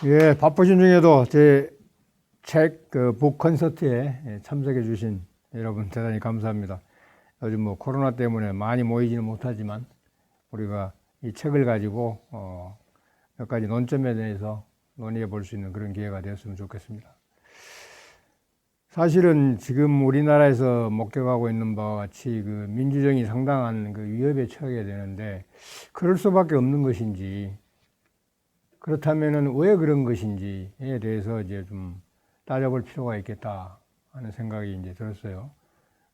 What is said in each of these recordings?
예, 바쁘신 중에도 제 책 북 콘서트에 참석해 주신 여러분 대단히 감사합니다. 요즘 뭐 코로나 때문에 많이 모이지는 못하지만 우리가 이 책을 가지고 몇 가지 논점에 대해서 논의해 볼 수 있는 그런 기회가 되었으면 좋겠습니다. 사실은 지금 우리나라에서 목격하고 있는 바와 같이 그 민주정이 상당한 그 위협에 처하게 되는데, 그럴 수밖에 없는 것인지, 그렇다면은 왜 그런 것인지에 대해서 이제 좀 따져볼 필요가 있겠다 하는 생각이 이제 들었어요.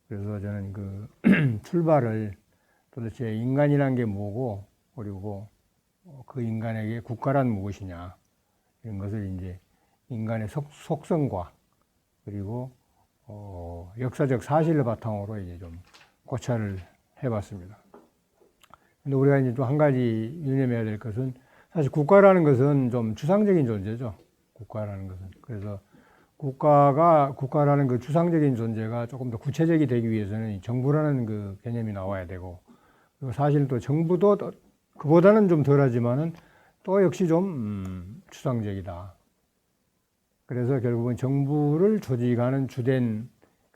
그래서 저는 그 출발을 도대체 인간이란 게 뭐고, 그리고 그 인간에게 국가란 무엇이냐, 이런 것을 이제 인간의 속성과 그리고 역사적 사실을 바탕으로 이제 좀 고찰을 해봤습니다. 근데 우리가 이제 또 한 가지 유념해야 될 것은, 사실 국가라는 것은 좀 추상적인 존재죠. 국가라는 것은. 그래서 국가라는 그 추상적인 존재가 조금 더 구체적이 되기 위해서는 정부라는 그 개념이 나와야 되고, 그리고 사실 또 정부도 그보다는 좀 덜하지만은 또 역시 좀 추상적이다. 그래서 결국은 정부를 조직하는 주된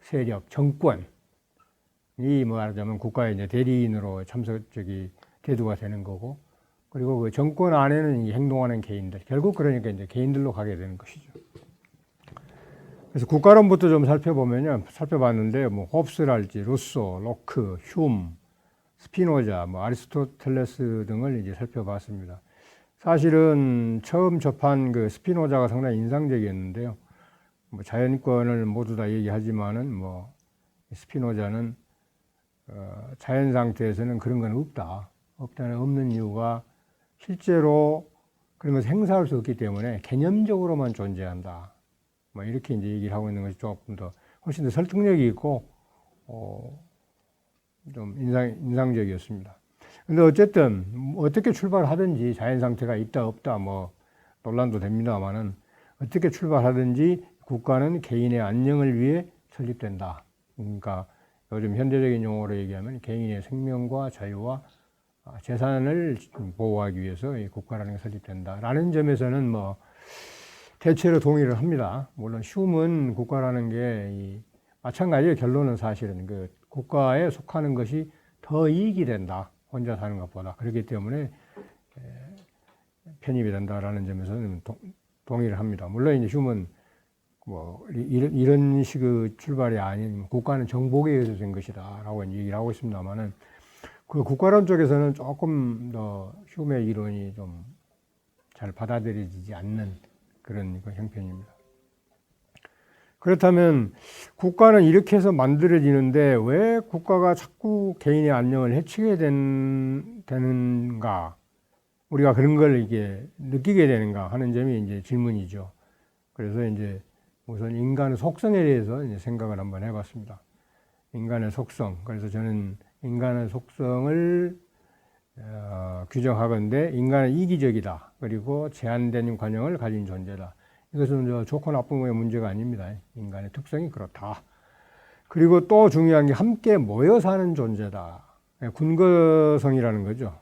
세력, 정권이 말하자면 국가의 이제 대리인으로 대두가 되는 거고, 그리고 그 정권 안에는 행동하는 개인들, 결국 그러니까 이제 개인들로 가게 되는 것이죠. 그래서 국가론부터 좀 살펴봤는데, 뭐 홉스랄지, 루소, 로크, 휴움, 스피노자, 뭐 아리스토텔레스 등을 이제 살펴봤습니다. 사실은 처음 접한 그 스피노자가 상당히 인상적이었는데요. 뭐 자연권을 모두 다 얘기하지만은 뭐 스피노자는 자연 상태에서는 그런 건 없는 이유가 실제로 그런 것을 행사할 수 없기 때문에 개념적으로만 존재한다. 뭐 이렇게 이제 얘기를 하고 있는 것이 조금 더 훨씬 더 설득력이 있고 좀 인상적이었습니다. 근데 어쨌든 어떻게 출발하든지 자연 상태가 있다 없다 뭐 논란도 됩니다만은, 어떻게 출발하든지 국가는 개인의 안녕을 위해 설립된다. 그러니까 요즘 현대적인 용어로 얘기하면 개인의 생명과 자유와 재산을 보호하기 위해서 이 국가라는 게 설립된다라는 점에서는 뭐 대체로 동의를 합니다. 물론 휴움은 국가라는 게 마찬가지예요. 결론은 사실은 그 국가에 속하는 것이 더 이익이 된다. 혼자 사는 것보다. 그렇기 때문에 편입이 된다라는 점에서는 동의를 합니다. 물론 이제 휴움은 뭐 이런 식의 출발이 아닌 국가는 정복에 의해서 된 것이다라고 얘기를 하고 있습니다만은, 그 국가론 쪽에서는 조금 더 휴움의 이론이 좀 잘 받아들여지지 않는 그런 형편입니다. 그렇다면 국가는 이렇게 해서 만들어지는데 왜 국가가 자꾸 개인의 안녕을 해치게 되는가? 우리가 그런 걸 이게 느끼게 되는가 하는 점이 이제 질문이죠. 그래서 이제 우선 인간의 속성에 대해서 이제 생각을 한번 해봤습니다. 인간의 속성. 그래서 저는 인간의 속성을 규정하건대 인간은 이기적이다. 그리고 제한된 관용을 가진 존재다. 이것은 좋고 나쁨의 문제가 아닙니다. 인간의 특성이 그렇다. 그리고 또 중요한 게 함께 모여 사는 존재다. 군거성이라는 거죠.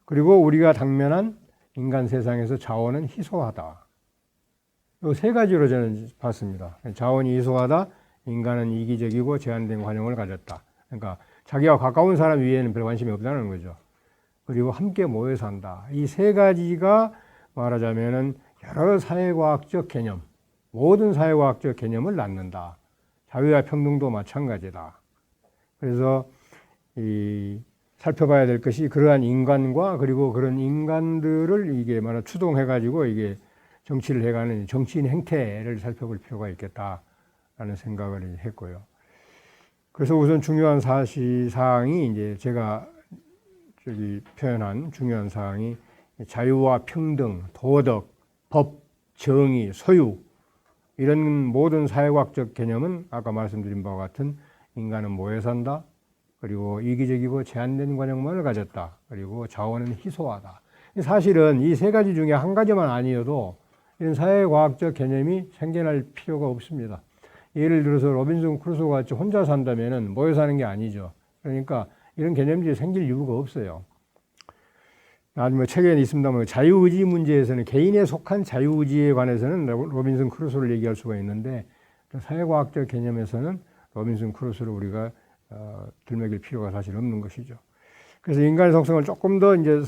그리고 우리가 당면한 인간 세상에서 자원은 희소하다. 이 세 가지로 저는 봤습니다. 자원이 희소하다, 인간은 이기적이고 제한된 관용을 가졌다. 그러니까 자기와 가까운 사람 위에는 별 관심이 없다는 거죠. 그리고 함께 모여 산다. 이 세 가지가 말하자면은 여러 사회과학적 개념, 모든 사회과학적 개념을 낳는다. 자유와 평등도 마찬가지다. 그래서 살펴봐야 될 것이 그러한 인간과 그리고 그런 인간들을 이게 추동해가지고 이게 정치를 해가는 정치인 행태를 살펴볼 필요가 있겠다라는 생각을 했고요. 그래서 우선 중요한 사항이 이제 제가 표현한 중요한 사항이 자유와 평등, 도덕, 법, 정의, 소유, 이런 모든 사회과학적 개념은 아까 말씀드린 바와 같은 인간은 모여 산다, 그리고 이기적이고 제한된 관용만을 가졌다, 그리고 자원은 희소하다. 사실은 이 세 가지 중에 한 가지만 아니어도 이런 사회과학적 개념이 생겨날 필요가 없습니다. 예를 들어서 로빈슨 크루소가 같이 혼자 산다면은 모여 사는 게 아니죠. 그러니까 이런 개념들이 생길 이유가 없어요. 나중에 뭐 책에 있습니다만 자유의지 문제에서는 개인에 속한 자유의지에 관해서는 로빈슨 크루소를 얘기할 수가 있는데 사회과학적 개념에서는 로빈슨 크루소를 우리가 들먹일 필요가 사실 없는 것이죠. 그래서 인간의 속성을 조금 더 이제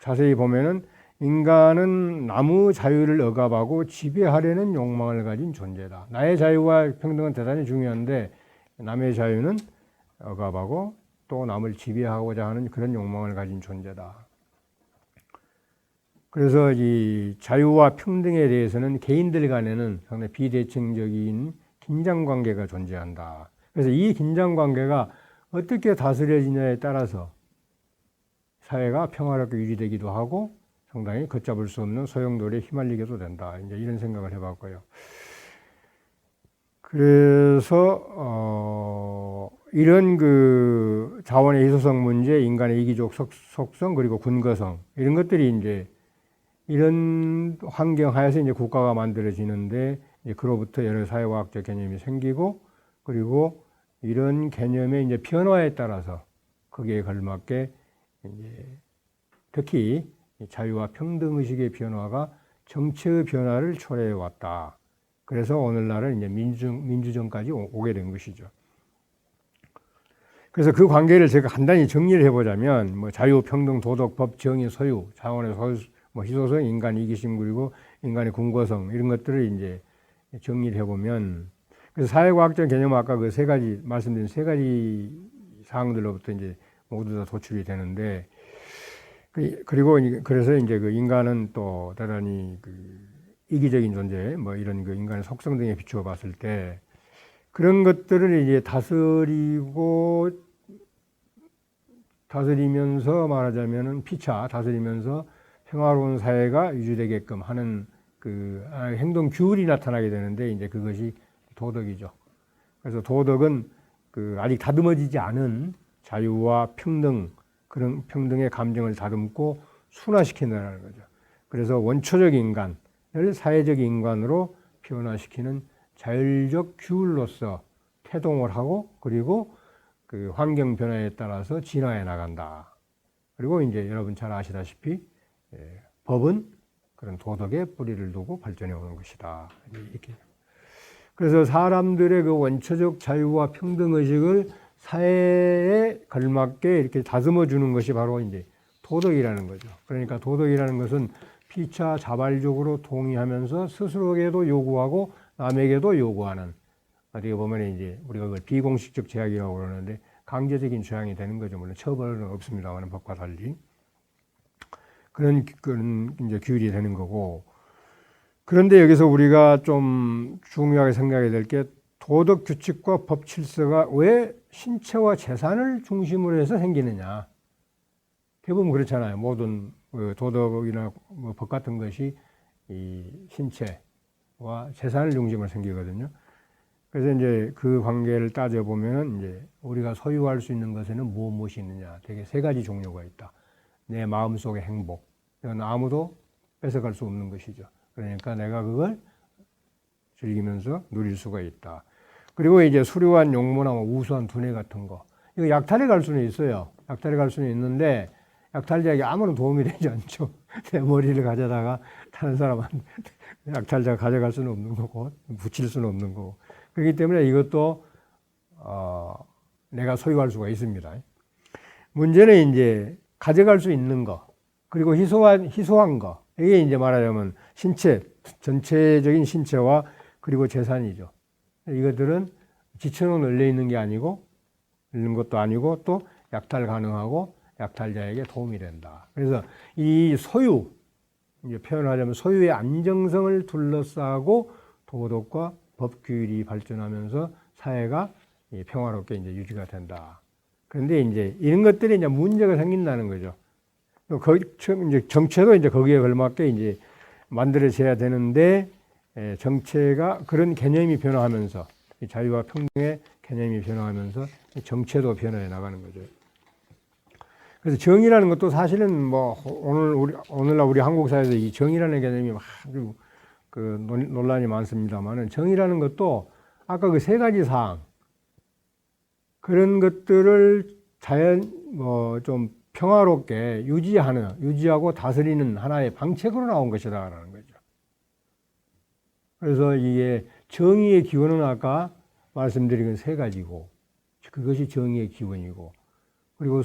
자세히 보면은 인간은 남의 자유를 억압하고 지배하려는 욕망을 가진 존재다. 나의 자유와 평등은 대단히 중요한데 남의 자유는 억압하고 또 남을 지배하고자 하는 그런 욕망을 가진 존재다. 그래서 이 자유와 평등에 대해서는 개인들 간에는 상당히 비대칭적인 긴장관계가 존재한다. 그래서 이 긴장관계가 어떻게 다스려지냐에 따라서 사회가 평화롭게 유지되기도 하고 상당히 걷잡을 수 없는 소용돌이에 휘말리게도 된다. 이제 이런 생각을 해봤고요. 그래서 이런 그 자원의 희소성 문제, 인간의 이기적 속성 그리고 군거성 이런 것들이 이제 이런 환경 하에서 이제 국가가 만들어지는데 이제 그로부터 여러 사회과학적 개념이 생기고 그리고 이런 개념의 이제 변화에 따라서 거기에 걸맞게 이제 특히 자유와 평등 의식의 변화가 정치의 변화를 초래해 왔다. 그래서 오늘날은 이제 민주정까지 오게 된 것이죠. 그래서 그 관계를 제가 간단히 정리를 해보자면 뭐 자유, 평등, 도덕, 법, 정의, 소유, 자원의 소유, 뭐 희소성, 인간 이기심 그리고 인간의 궁거성 이런 것들을 이제 정리를 해보면 그래서 사회과학적 개념은 아까 그 세 가지 말씀드린 세 가지 사항들로부터 이제 모두 다 도출이 되는데 그리고 그래서 이제 그 인간은 또 대단히 그 이기적인 존재, 뭐 이런 그 인간의 속성 등에 비추어 봤을 때 그런 것들을 이제 다스리면서 말하자면은 피차 다스리면서 평화로운 사회가 유지되게끔 하는 그 행동 규율이 나타나게 되는데 이제 그것이 도덕이죠. 그래서 도덕은 그 아직 다듬어지지 않은 자유와 평등 그런 평등의 감정을 다듬고 순화시킨다는 거죠. 그래서 원초적 인간을 사회적 인간으로 변화시키는 자율적 규율로서 태동을 하고 그리고 그 환경 변화에 따라서 진화해 나간다. 그리고 이제 여러분 잘 아시다시피 법은 그런 도덕의 뿌리를 두고 발전해 오는 것이다. 이렇게. 그래서 사람들의 그 원초적 자유와 평등 의식을 사회에 걸맞게 이렇게 다듬어 주는 것이 바로 이제 도덕이라는 거죠. 그러니까 도덕이라는 것은 피차 자발적으로 동의하면서 스스로에게도 요구하고 남에게도 요구하는 어떻게 보면 이제 우리가 그걸 비공식적 제약이라고 그러는데 강제적인 조항이 되는 거죠. 물론 처벌은 없습니다만 법과 달리 그런 이제 규율이 되는 거고. 그런데 여기서 우리가 좀 중요하게 생각해야 될 게 도덕 규칙과 법 질서가 왜 신체와 재산을 중심으로 해서 생기느냐. 대부분 그렇잖아요. 모든 도덕이나 뭐 법 같은 것이 이 신체와 재산을 중심으로 생기거든요. 그래서 이제 그 관계를 따져보면은 이제 우리가 소유할 수 있는 것에는 무엇이 있느냐. 되게 세 가지 종류가 있다. 내 마음속의 행복. 이건 아무도 뺏어갈 수 없는 것이죠. 그러니까 내가 그걸 즐기면서 누릴 수가 있다. 그리고 이제 수려한 용모나 우수한 두뇌 같은 거. 이거 약탈해 갈 수는 있어요. 약탈해 갈 수는 있는데 약탈자에게 아무런 도움이 되지 않죠. 내 머리를 가져다가 다른 사람한테 약탈자가 가져갈 수는 없는 거고 붙일 수는 없는 거고. 그렇기 때문에 이것도 내가 소유할 수가 있습니다. 문제는 이제 가져갈 수 있는 거 그리고 희소한 거. 이게 이제 말하자면 신체, 전체적인 신체와 그리고 재산이죠. 이것들은 지천으로 널려 있는 게 아니고, 있는 것도 아니고, 또 약탈 가능하고, 약탈자에게 도움이 된다. 그래서 이 소유, 이제 표현하자면 소유의 안정성을 둘러싸고 도덕과 법규율이 발전하면서 사회가 평화롭게 이제 유지가 된다. 그런데 이제 이런 것들이 이제 문제가 생긴다는 거죠. 이제 정체도 이제 거기에 걸맞게 이제 만들어져야 되는데 정체가 그런 개념이 변화하면서 자유와 평등의 개념이 변화하면서 정체도 변화해 나가는 거죠. 그래서 정의라는 것도 사실은 뭐 오늘날 우리 한국 사회에서 이 정의라는 개념이 아주 그 논란이 많습니다만은 정의라는 것도 아까 그 세 가지 사항 그런 것들을 좀 평화롭게 유지하고 다스리는 하나의 방책으로 나온 것이다라는 거죠. 그래서 이게 정의의 기원은 아까 말씀드린 건 세 가지고, 그것이 정의의 기원이고, 그리고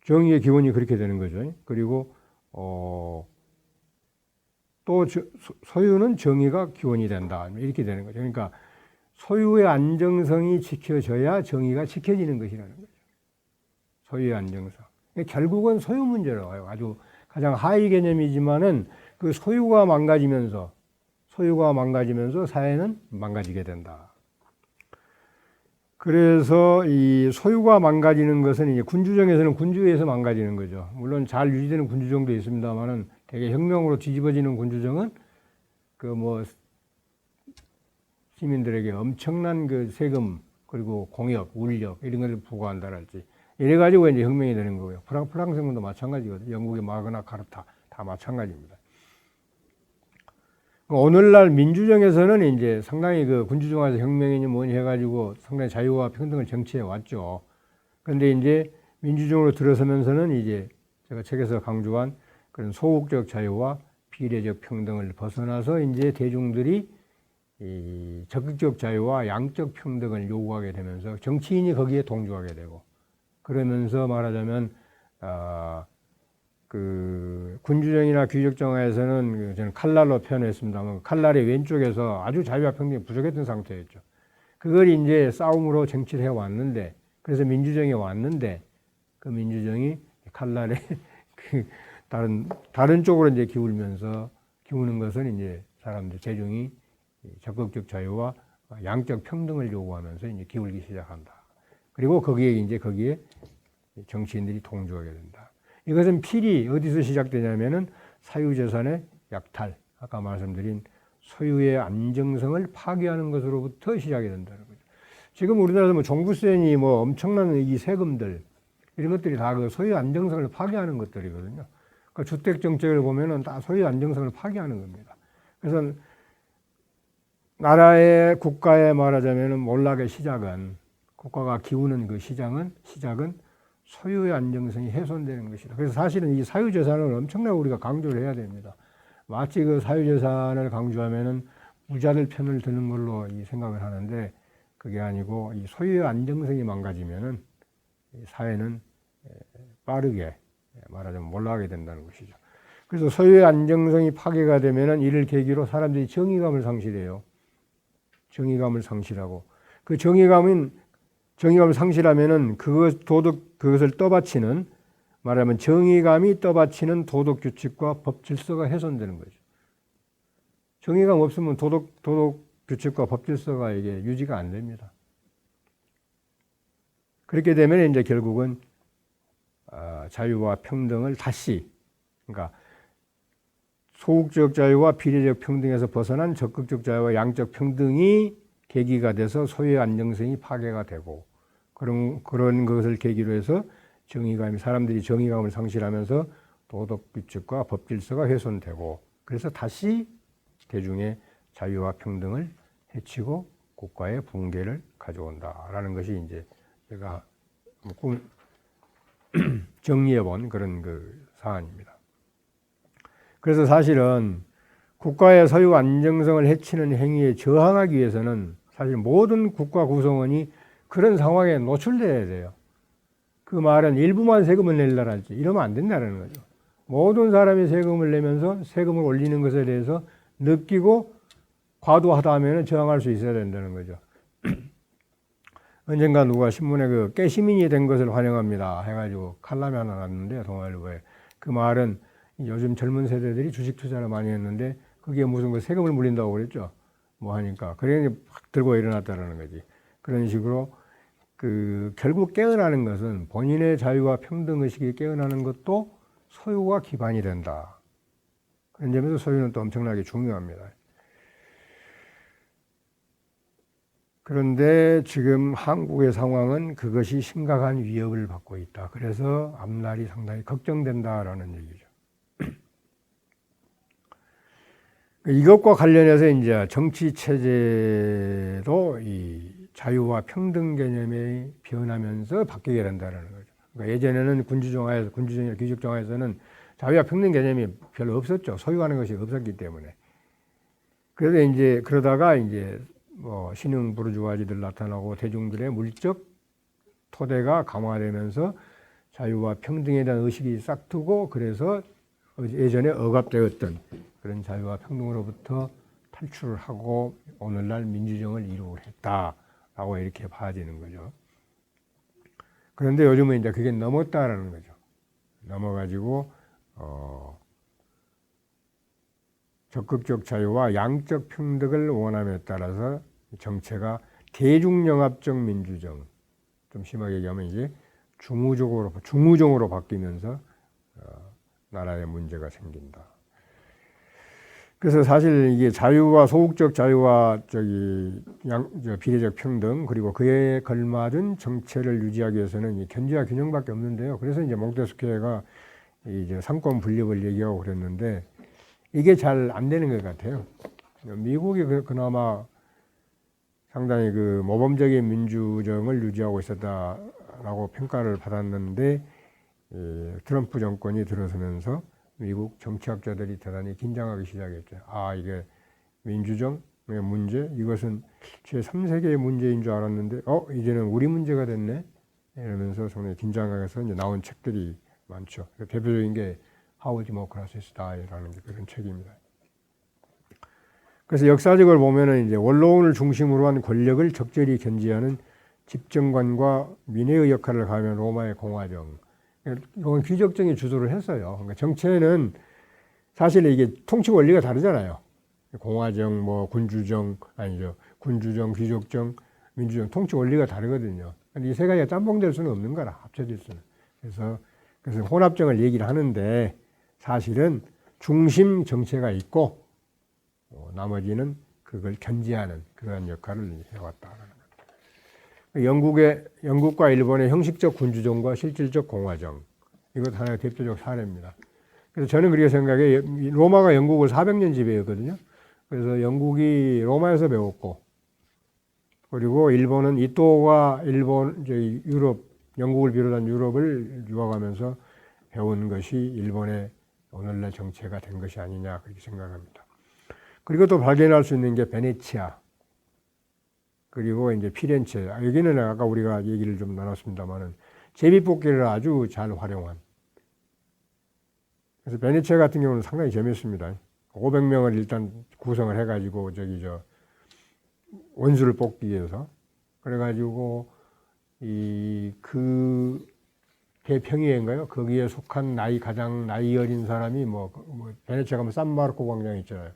정의의 기원이 그렇게 되는 거죠. 그리고 또 소유는 정의가 기원이 된다, 이렇게 되는 거죠. 그러니까 소유의 안정성이 지켜져야 정의가 지켜지는 것이라는 거죠. 소유의 안정성. 결국은 소유 문제로 와요. 아주 가장 하위 개념이지만은 그 소유가 망가지면서 사회는 망가지게 된다. 그래서 이 소유가 망가지는 것은 이제 군주정에서는 군주에서 망가지는 거죠. 물론 잘 유지되는 군주정도 있습니다만은 되게 혁명으로 뒤집어지는 군주정은 시민들에게 엄청난 그 세금 그리고 공역, 울력 이런 것을 부과한다랄지 이래 가지고 이제 혁명이 되는 거고요. 프랑스군도 마찬가지거든요. 영국의 마그나 카르타 다 마찬가지입니다. 오늘날 민주정에서는 이제 상당히 그 군주정화에서 혁명이니 뭐니 해가지고 상당히 자유와 평등을 정치해 왔죠. 그런데 이제 민주정으로 들어서면서는 이제 제가 책에서 강조한 그런 소극적 자유와 비례적 평등을 벗어나서 이제 대중들이 이 적극적 자유와 양적 평등을 요구하게 되면서 정치인이 거기에 동조하게 되고, 그러면서 말하자면 그 군주정이나 귀족정화에서는 저는 칼날로 표현했습니다만 칼날의 왼쪽에서 아주 자유와 평등이 부족했던 상태였죠. 그걸 이제 싸움으로 정치를 해왔는데, 그래서 민주정이 왔는데 그 민주정이 칼날의 그 다른 쪽으로 이제 기우는 것은 이제 사람들 대중이 적극적 자유와 양적 평등을 요구하면서 이제 기울기 시작한다. 그리고 거기에 정치인들이 동조하게 된다. 이것은 필히 어디서 시작되냐면은 사유재산의 약탈, 아까 말씀드린 소유의 안정성을 파괴하는 것으로부터 시작이 된다는 거죠. 지금 우리나라에서 뭐 종부세니 뭐 엄청난 이 세금들 이런 것들이 다 그 소유 안정성을 파괴하는 것들이거든요. 그 주택 정책을 보면은 다 소유 안정성을 파괴하는 겁니다. 그래서 나라의 국가의 말하자면은 몰락의 시작은, 국가가 기우는 그 시작은 소유의 안정성이 훼손되는 것이다. 그래서 사실은 이 사유재산을 엄청나게 우리가 강조를 해야 됩니다. 마치 그 사유재산을 강조하면은 부자들 편을 드는 걸로 생각을 하는데 그게 아니고 이 소유의 안정성이 망가지면은 사회는 빠르게 말하자면 몰락하게 된다는 것이죠. 그래서 소유의 안정성이 파괴가 되면은 이를 계기로 사람들이 정의감을 상실해요. 정의감을 상실하고 그 정의감을 상실하면은 그것을 떠받치는, 말하면 정의감이 떠받치는 도덕 규칙과 법 질서가 훼손되는 거죠. 정의감 없으면 도덕 규칙과 법 질서가 이게 유지가 안 됩니다. 그렇게 되면 이제 결국은 자유와 평등을 다시, 그러니까 소극적 자유와 비례적 평등에서 벗어난 적극적 자유와 양적 평등이 계기가 돼서 소유의 안정성이 파괴가 되고, 그런 것을 계기로 해서 사람들이 정의감을 상실하면서 도덕 규칙과 법 질서가 훼손되고, 그래서 다시 대중의 자유와 평등을 해치고 국가의 붕괴를 가져온다라는 것이 이제 제가 정리해 본 그런 그 사안입니다. 그래서 사실은 국가의 소유 안정성을 해치는 행위에 저항하기 위해서는 사실 모든 국가 구성원이 그런 상황에 노출돼야 돼요. 그 말은 일부만 세금을 낼라랄지 이러면 안 된다는 거죠. 모든 사람이 세금을 내면서 세금을 올리는 것에 대해서 느끼고 과도하다 하면 저항할 수 있어야 된다는 거죠. 언젠가 누가 신문에 그 깨시민이 된 것을 환영합니다 해가지고 칼럼이 하나 났는데 동아일보에, 그 말은 요즘 젊은 세대들이 주식 투자를 많이 했는데 그게 무슨 그 세금을 물린다고 그랬죠. 뭐 하니까 그래 확 들고 일어났다라는 거지. 그런 식으로 결국 깨어나는 것은 본인의 자유와 평등 의식이 깨어나는 것도 소유가 기반이 된다. 그런 점에서 소유는 또 엄청나게 중요합니다. 그런데 지금 한국의 상황은 그것이 심각한 위협을 받고 있다. 그래서 앞날이 상당히 걱정된다라는 얘기죠. 이것과 관련해서 이제 정치 체제도 자유와 평등 개념이 변하면서 바뀌게 된다는 거죠. 그러니까 예전에는 군주정이나 귀족정화에서는 자유와 평등 개념이 별로 없었죠. 소유하는 것이 없었기 때문에. 그래서 이제 그러다가 이제 뭐 신흥 부르주아지들 나타나고 대중들의 물적 토대가 강화되면서 자유와 평등에 대한 의식이 싹트고, 그래서 예전에 억압되었던 그런 자유와 평등으로부터 탈출을 하고 오늘날 민주정을 이루고 했다라고 이렇게 봐지는 거죠. 그런데 요즘은 이제 그게 넘었다라는 거죠. 넘어가지고 적극적 자유와 양적 평등을 원함에 따라서 정체가 대중영합적 민주정, 좀 심하게 얘기하면 이제 중우정으로 바뀌면서 나라에 문제가 생긴다. 그래서 사실 이게 자유와 소극적 자유와 비례적 평등, 그리고 그에 걸맞은 정체를 유지하기 위해서는 이 견제와 균형밖에 없는데요. 그래서 이제 몽테스키에가 이제 삼권 분립을 얘기하고 그랬는데 이게 잘 안 되는 것 같아요. 미국이 그나마 상당히 그 모범적인 민주정을 유지하고 있었다라고 평가를 받았는데, 트럼프 정권이 들어서면서 미국 정치학자들이 대단히 긴장하기 시작했죠. 아, 이게 민주정의 문제? 이것은 제3세계의 문제인 줄 알았는데, 이제는 우리 문제가 됐네? 이러면서 상당히 긴장해서 이제 나온 책들이 많죠. 대표적인 게 How Democracies Die라는 그런 책입니다. 그래서 역사적으로 보면은 이제 원로원을 중심으로 한 권력을 적절히 견지하는 집정관과 민회의 역할을 가하면 로마의 공화정. 이건 귀족정이 주도를 했어요. 그러니까 정체는 사실 이게 통치 원리가 다르잖아요. 공화정, 뭐 군주정, 아니죠. 군주정, 귀족정, 민주정, 통치 원리가 다르거든요. 근데 이 세 가지가 짬뽕될 수는 없는 거라, 합쳐질 수는. 그래서 혼합정을 얘기를 하는데 사실은 중심 정체가 있고 나머지는 그걸 견지하는 그런 역할을 해왔다는 거예요. 영국과 일본의 형식적 군주정과 실질적 공화정, 이것 하나의 대표적 사례입니다. 그래서 저는 그렇게 생각해요. 로마가 영국을 400년 지배했거든요. 그래서 영국이 로마에서 배웠고, 그리고 일본은 이토가 유럽, 영국을 비롯한 유럽을 유학하면서 배운 것이 일본의 오늘날 정체가 된 것이 아니냐, 그렇게 생각합니다. 그리고 또 발견할 수 있는 게 베네치아, 그리고 이제 피렌체. 여기는 아까 우리가 얘기를 좀 나눴습니다만은 제비뽑기를 아주 잘 활용한. 그래서 베네치아 같은 경우는 상당히 재밌습니다. 500명을 일단 구성을 해가지고 원수를 뽑기 위해서. 그래가지고 그 대평이인가요? 거기에 속한 가장 나이 어린 사람이 베네치아 가면 산마르코 광장 있잖아요.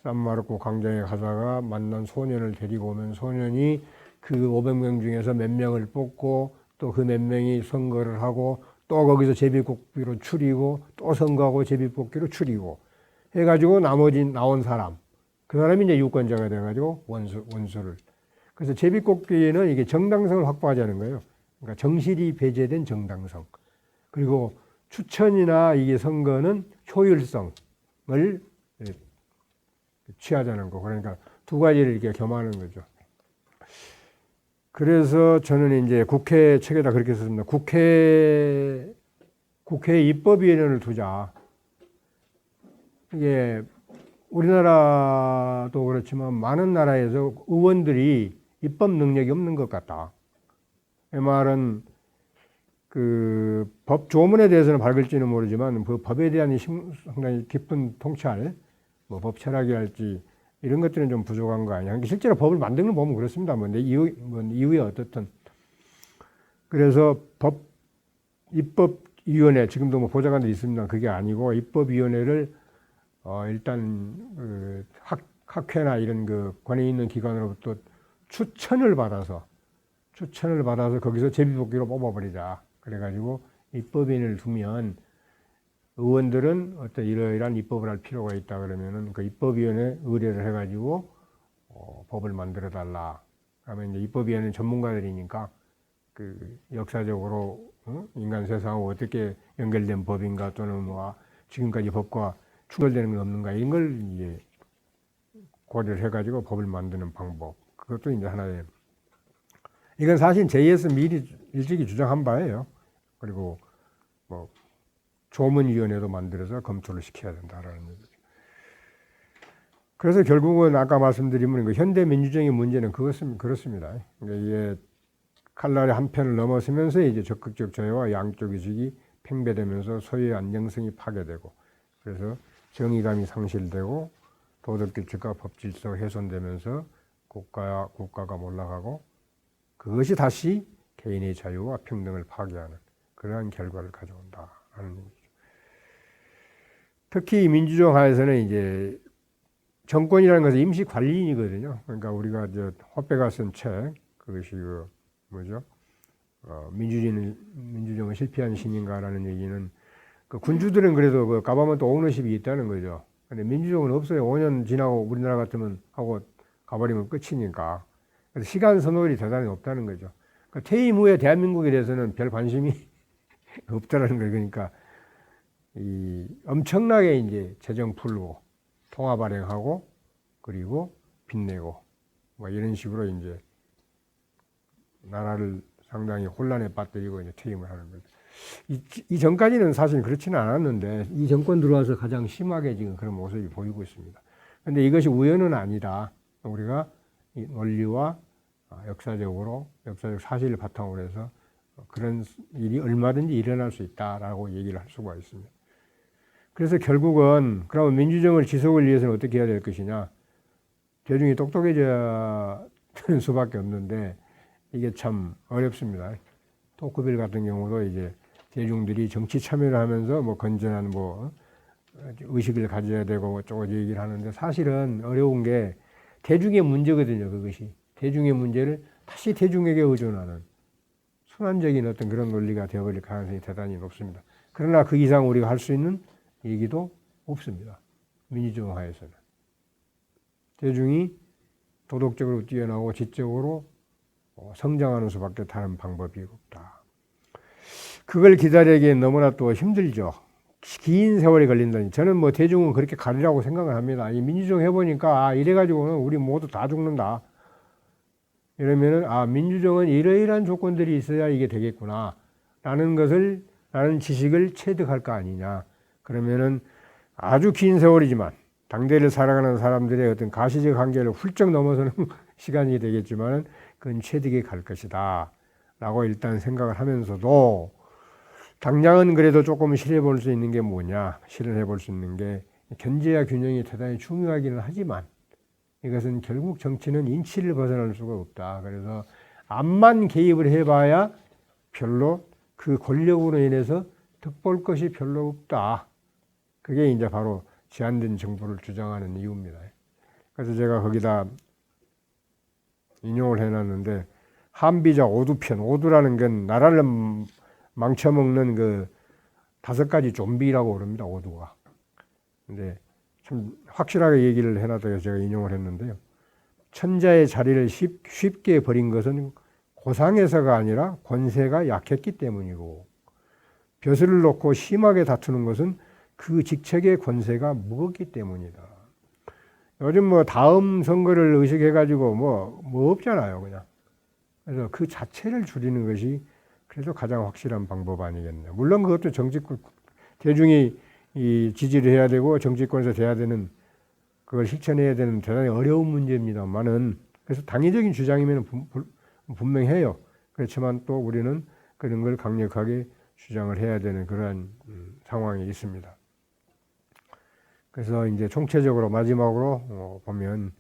산마르코 광장에 가다가 만난 소년을 데리고 오면 소년이 그 500명 중에서 몇 명을 뽑고 또 그 몇 명이 선거를 하고 또 거기서 제비뽑기로 추리고 또 선거하고 제비뽑기로 추리고 해가지고 나머지 나온 사람, 그 사람이 이제 유권자가 돼가지고 원수를. 그래서 제비뽑기는 이게 정당성을 확보하자는 거예요. 그러니까 정실이 배제된 정당성. 그리고 추천이나 이게 선거는 효율성을 취하자는 거. 그러니까 두 가지를 이렇게 겸하는 거죠. 그래서 저는 이제 국회 책에다 그렇게 썼습니다. 국회에 입법위원회를 두자. 이게 우리나라도 그렇지만 많은 나라에서 의원들이 입법 능력이 없는 것 같다. 이 말은 그 법 조문에 대해서는 밝을지는 모르지만 그 법에 대한 상당히 깊은 통찰, 법 철학이랄지 이런 것들은 좀 부족한 거 아니야. 실제로 법을 만드는 거 보면 그렇습니다. 이유에 어떻든. 그래서 입법위원회, 지금도 보좌관들이 있습니다. 그게 아니고 입법위원회를 일단 학회나 이런 권위 있는 기관으로부터 추천을 받아서 거기서 제비뽑기로 뽑아버리자. 그래가지고 입법위원회를 두면 의원들은 어떤 이러이러한 입법을 할 필요가 있다 그러면은 그 입법위원회 의뢰를 해가지고 법을 만들어 달라. 그러면 이제 입법위원회는 전문가들이니까 그 역사적으로 인간 세상하고 어떻게 연결된 법인가 또는 지금까지 법과 충돌되는 건 없는가 이런 걸 이제 고려를 해가지고 법을 만드는 방법. 그것도 이제 하나의 이건 사실 JS 미리 일찍이 주장한 바예요. 그리고 뭐 조문위원회도 만들어서 검토를 시켜야 된다라는 얘기죠. 그래서 결국은 아까 말씀드린 그 현대민주정의 문제는 그렇습니다. 그러니까 이게 칼날의 한 편을 넘어서면서 이제 적극적 저해와 양쪽 의식이 팽배되면서 소유의 안정성이 파괴되고, 그래서 정의감이 상실되고 도덕 규칙과 법 질서가 훼손되면서 국가가 몰락하고, 그것이 다시 개인의 자유와 평등을 파괴하는 그러한 결과를 가져온다라는 얘기죠. 특히 민주주의 하에서는 이제 정권이라는 것은 임시 관리인이거든요. 그러니까 우리가 호페가 쓴 책, 그것이 뭐죠? 민주주의는 실패한 신인가라는 얘기는, 그 군주들은 그래도 그 가버먼트 오너십이 있다는 거죠. 근데 민주주의는 없어요. 5년 지나고 우리나라 같으면 하고 가버리면 끝이니까. 그래서 시간 선호율이 대단히 높다는 거죠. 그러니까 퇴임 후에 대한민국에 대해서는 별 관심이 없다라는 거예요. 그러니까 엄청나게 이제 재정 풀고 통화 발행하고 그리고 빚내고 뭐 이런 식으로 이제 나라를 상당히 혼란에 빠뜨리고 이제 퇴임을 하는 거죠. 이 전까지는 사실 그렇지는 않았는데 이 정권 들어와서 가장 심하게 지금 그런 모습이 보이고 있습니다. 그런데 이것이 우연은 아니다. 우리가 이 논리와 역사적 사실을 바탕으로 해서 그런 일이 얼마든지 일어날 수 있다라고 얘기를 할 수가 있습니다. 그래서 결국은 그러면 민주정을 지속을 위해서는 어떻게 해야 될 것이냐. 대중이 똑똑해져야 되는 수밖에 없는데 이게 참 어렵습니다. 토크빌 같은 경우도 이제 대중들이 정치 참여를 하면서 뭐 건전한 의식을 가져야 되고 어쩌고 얘기를 하는데 사실은 어려운 게 대중의 문제거든요. 그것이 대중의 문제를 다시 대중에게 의존하는 순환적인 어떤 그런 논리가 되어버릴 가능성이 대단히 높습니다. 그러나 그 이상 우리가 할 수 있는 얘기도 없습니다. 민주주의화에서는 대중이 도덕적으로 뛰어나고 지적으로 성장하는 수밖에 다른 방법이 없다. 그걸 기다리기엔 너무나 또 힘들죠. 긴 세월이 걸린다니. 저는 뭐 대중은 그렇게 가리라고 생각을 합니다. 이 민주주의 해보니까 이래가지고는 우리 모두 다 죽는다. 이러면은 민주정은 이러이러한 조건들이 있어야 이게 되겠구나 라는 지식을 체득할 거 아니냐. 그러면은 아주 긴 세월이지만 당대를 살아가는 사람들의 어떤 가시적 한계를 훌쩍 넘어서는 시간이 되겠지만 그건 체득에 갈 것이다 라고 일단 생각을 하면서도 당장은 그래도 조금 실현해 볼 수 있는 게 뭐냐. 실현해 볼 수 있는 게 견제와 균형이 대단히 중요하기는 하지만 이것은 결국 정치는 인치를 벗어날 수가 없다. 그래서 암만 개입을 해봐야 별로 그 권력으로 인해서 득볼 것이 별로 없다. 그게 이제 바로 제한된 정부를 주장하는 이유입니다. 그래서 제가 거기다 인용을 해놨는데 한비자 오두편, 오두라는 건 나라를 망쳐먹는 그 5가지 좀비라고 그럽니다. 오두가. 근데 참 확실하게 얘기를 해놨다고 제가 인용을 했는데요. 천자의 자리를 쉽게 버린 것은 고상해서가 아니라 권세가 약했기 때문이고, 벼슬을 놓고 심하게 다투는 것은 그 직책의 권세가 무겁기 때문이다. 요즘 다음 선거를 의식해가지고 뭐 없잖아요, 그냥. 그래서 그 자체를 줄이는 것이 그래도 가장 확실한 방법 아니겠나. 물론 그것도 정치권, 대중이 지지를 해야 되고 정치권에서 돼야 되는, 그걸 실천해야 되는 대단히 어려운 문제입니다만은, 그래서 당위적인 주장이면 분명해요. 그렇지만 또 우리는 그런 걸 강력하게 주장을 해야 되는 그러한 상황이 있습니다. 그래서 이제 총체적으로 마지막으로 보면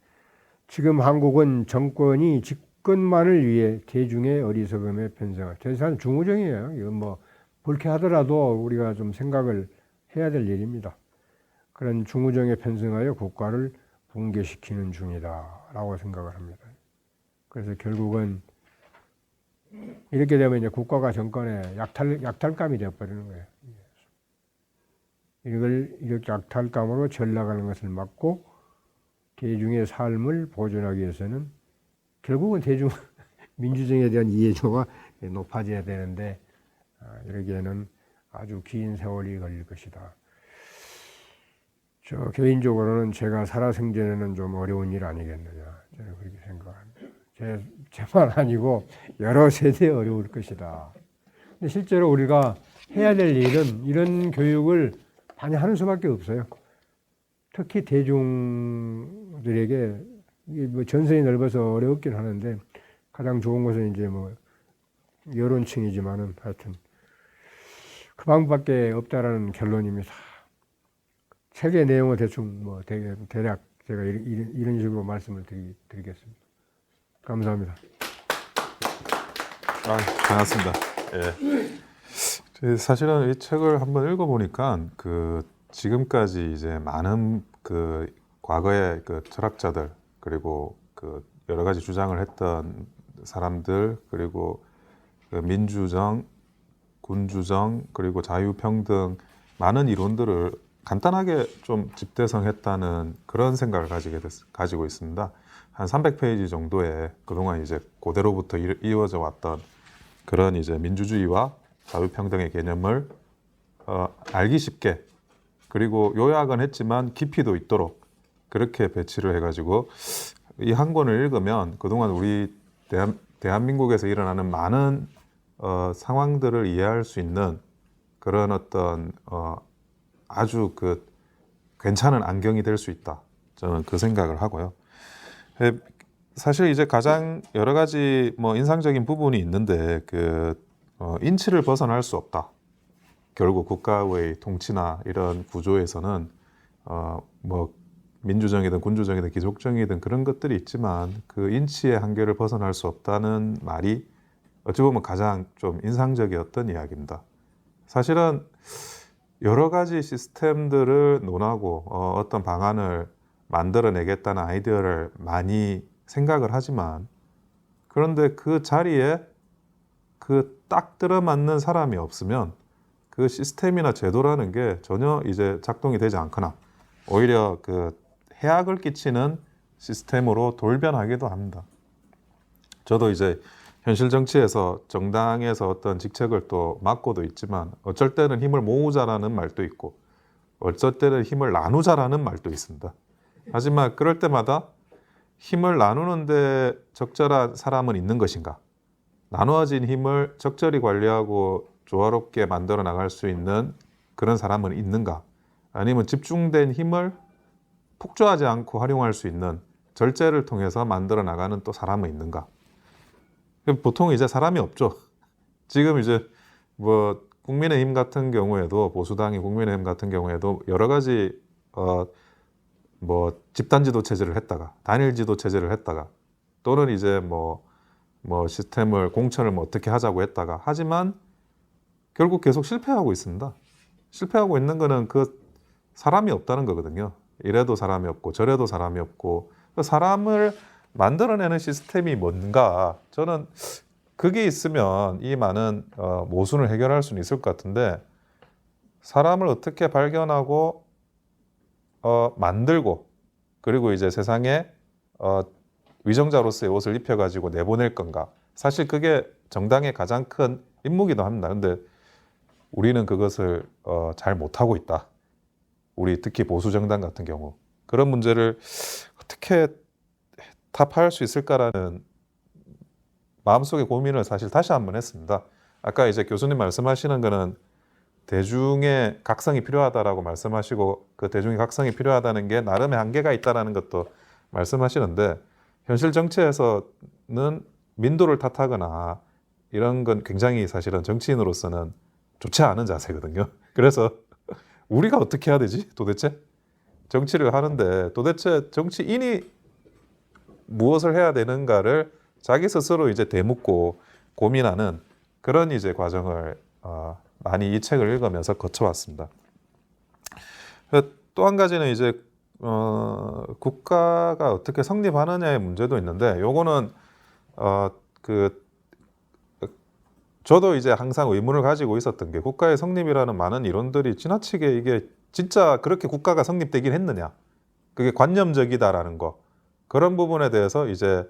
지금 한국은 정권이 집권만을 위해 대중의 어리석음에 편성을, 대사는 중우정이에요. 이건 불쾌하더라도 우리가 좀 생각을 해야 될 일입니다. 그런 중우정에 편성하여 국가를 붕괴시키는 중이다라고 생각을 합니다. 그래서 결국은 이렇게 되면 이제 국가가 정권의 약탈감이 되어버리는 거예요. 이걸 이렇게 약탈감으로 전락하는 것을 막고 대중의 삶을 보존하기 위해서는 결국은 대중 민주정에 대한 이해도가 높아져야 되는데 이러기에는 아주 긴 세월이 걸릴 것이다. 저 개인적으로는 제가 살아생전에는 좀 어려운 일 아니겠느냐, 저는 그렇게 생각합니다. 제만 아니고 여러 세대에 어려울 것이다. 근데 실제로 우리가 해야 될 일은 이런 교육을 많이 하는 수밖에 없어요. 특히 대중들에게 뭐 전선이 넓어서 어렵긴 하는데 가장 좋은 것은 이제 뭐 여론층이지만은 하여튼 그 방법밖에 없다라는 결론입니다. 책의 내용을 대충 뭐 대략 제가 이런 식으로 말씀을 드리겠습니다. 감사합니다. 반갑습니다. 예. 사실은 이 책을 한번 읽어보니까 지금까지 이제 많은 과거의 철학자들 그리고 여러 가지 주장을 했던 사람들 그리고 민주정, 군주정 그리고 자유평등 많은 이론들을 간단하게 좀 집대성했다는 그런 생각을 가지고 있습니다. 한 300페이지 정도의 그동안 이제 고대로부터 이어져 왔던 그런 이제 민주주의와 자유평등의 개념을 알기 쉽게 그리고 요약은 했지만 깊이도 있도록 그렇게 배치를 해가지고 이 한 권을 읽으면 그동안 우리 대한민국에서 일어나는 많은 상황들을 이해할 수 있는 그런 어떤 아주 괜찮은 안경이 될 수 있다. 저는 그 생각을 하고요. 사실 이제 가장 여러 가지 뭐 인상적인 부분이 있는데 인치를 벗어날 수 없다. 결국 국가의 통치나 이런 구조에서는 뭐 민주정이든 군주정이든 기족정이든 그런 것들이 있지만 그 인치의 한계를 벗어날 수 없다는 말이 어찌 보면 가장 좀 인상적이었던 이야기입니다. 사실은 여러 가지 시스템들을 논하고 어떤 방안을 만들어내겠다는 아이디어를 많이 생각을 하지만 그런데 그 자리에 딱 들어맞는 사람이 없으면 그 시스템이나 제도라는 게 전혀 이제 작동이 되지 않거나 오히려 해악을 끼치는 시스템으로 돌변하기도 합니다. 저도 이제 현실 정치에서 정당에서 어떤 직책을 또 맡고도 있지만 어쩔 때는 힘을 모으자라는 말도 있고 어쩔 때는 힘을 나누자라는 말도 있습니다. 하지만 그럴 때마다 힘을 나누는데 적절한 사람은 있는 것인가? 나누어진 힘을 적절히 관리하고 조화롭게 만들어 나갈 수 있는 그런 사람은 있는가? 아니면 집중된 힘을 폭주하지 않고 활용할 수 있는 절제를 통해서 만들어 나가는 또 사람은 있는가? 보통 이제 사람이 없죠. 지금 이제 뭐 국민의힘 같은 경우에도 보수당이 국민의힘 같은 경우에도 여러 가지 뭐 집단지도 체제를 했다가 단일지도 체제를 했다가 또는 이제 뭐 시스템을 공천을 뭐 어떻게 하자고 했다가 하지만 결국 계속 실패하고 있습니다. 실패하고 있는 거는 사람이 없다는 거거든요. 이래도 사람이 없고 저래도 사람이 없고 사람을 만들어내는 시스템이 뭔가 저는 그게 있으면 이 많은 모순을 해결할 수는 있을 것 같은데 사람을 어떻게 발견하고 만들고 그리고 이제 세상에 위정자로서의 옷을 입혀가지고 내보낼 건가 사실 그게 정당의 가장 큰 임무기도 합니다. 근데 우리는 그것을 잘 못하고 있다. 우리 특히 보수 정당 같은 경우 그런 문제를 어떻게 타파할 수 있을까라는 마음속의 고민을 사실 다시 한번 했습니다. 아까 이제 교수님 말씀하시는 거는 대중의 각성이 필요하다라고 말씀하시고 그 대중의 각성이 필요하다는 게 나름의 한계가 있다라는 것도 말씀하시는데 현실 정치에서는 민도를 탓하거나 이런 건 굉장히 사실은 정치인으로서는 좋지 않은 자세거든요. 그래서 우리가 어떻게 해야 되지? 도대체 정치를 하는데 도대체 정치인이 무엇을 해야 되는가를 자기 스스로 이제 되묻고 고민하는 그런 이제 과정을 많이 이 책을 읽으면서 거쳐왔습니다. 또 한 가지는 이제 국가가 어떻게 성립하느냐의 문제도 있는데 요거는 저도 이제 항상 의문을 가지고 있었던 게 국가의 성립이라는 많은 이론들이 지나치게 이게 진짜 그렇게 국가가 성립되긴 했느냐 그게 관념적이다라는 거 그런 부분에 대해서 이제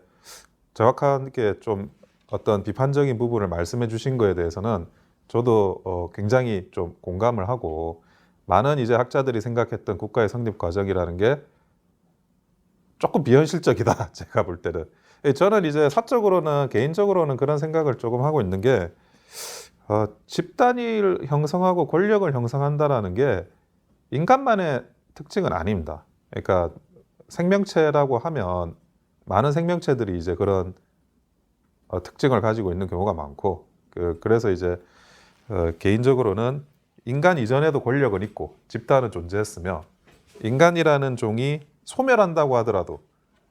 정확하게 좀 어떤 비판적인 부분을 말씀해 주신 거에 대해서는 저도 굉장히 좀 공감을 하고 많은 이제 학자들이 생각했던 국가의 성립 과정이라는 게 조금 비현실적이다 제가 볼 때는 저는 이제 사적으로는 개인적으로는 그런 생각을 조금 하고 있는 게 집단을 형성하고 권력을 형성한다라는 게 인간만의 특징은 아닙니다. 그러니까 생명체라고 하면 많은 생명체들이 이제 그런 특징을 가지고 있는 경우가 많고 그래서 이제 개인적으로는 인간 이전에도 권력은 있고 집단은 존재했으며 인간이라는 종이 소멸한다고 하더라도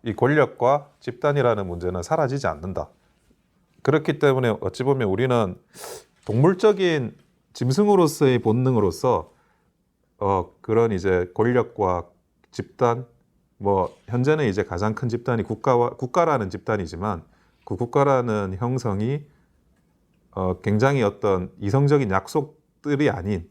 이 권력과 집단이라는 문제는 사라지지 않는다. 그렇기 때문에 어찌 보면 우리는 동물적인 짐승으로서의 본능으로서 그런 이제 권력과 집단, 뭐 현재는 이제 가장 큰 집단이 국가라는 집단이지만 그 국가라는 형성이 굉장히 어떤 이성적인 약속들이 아닌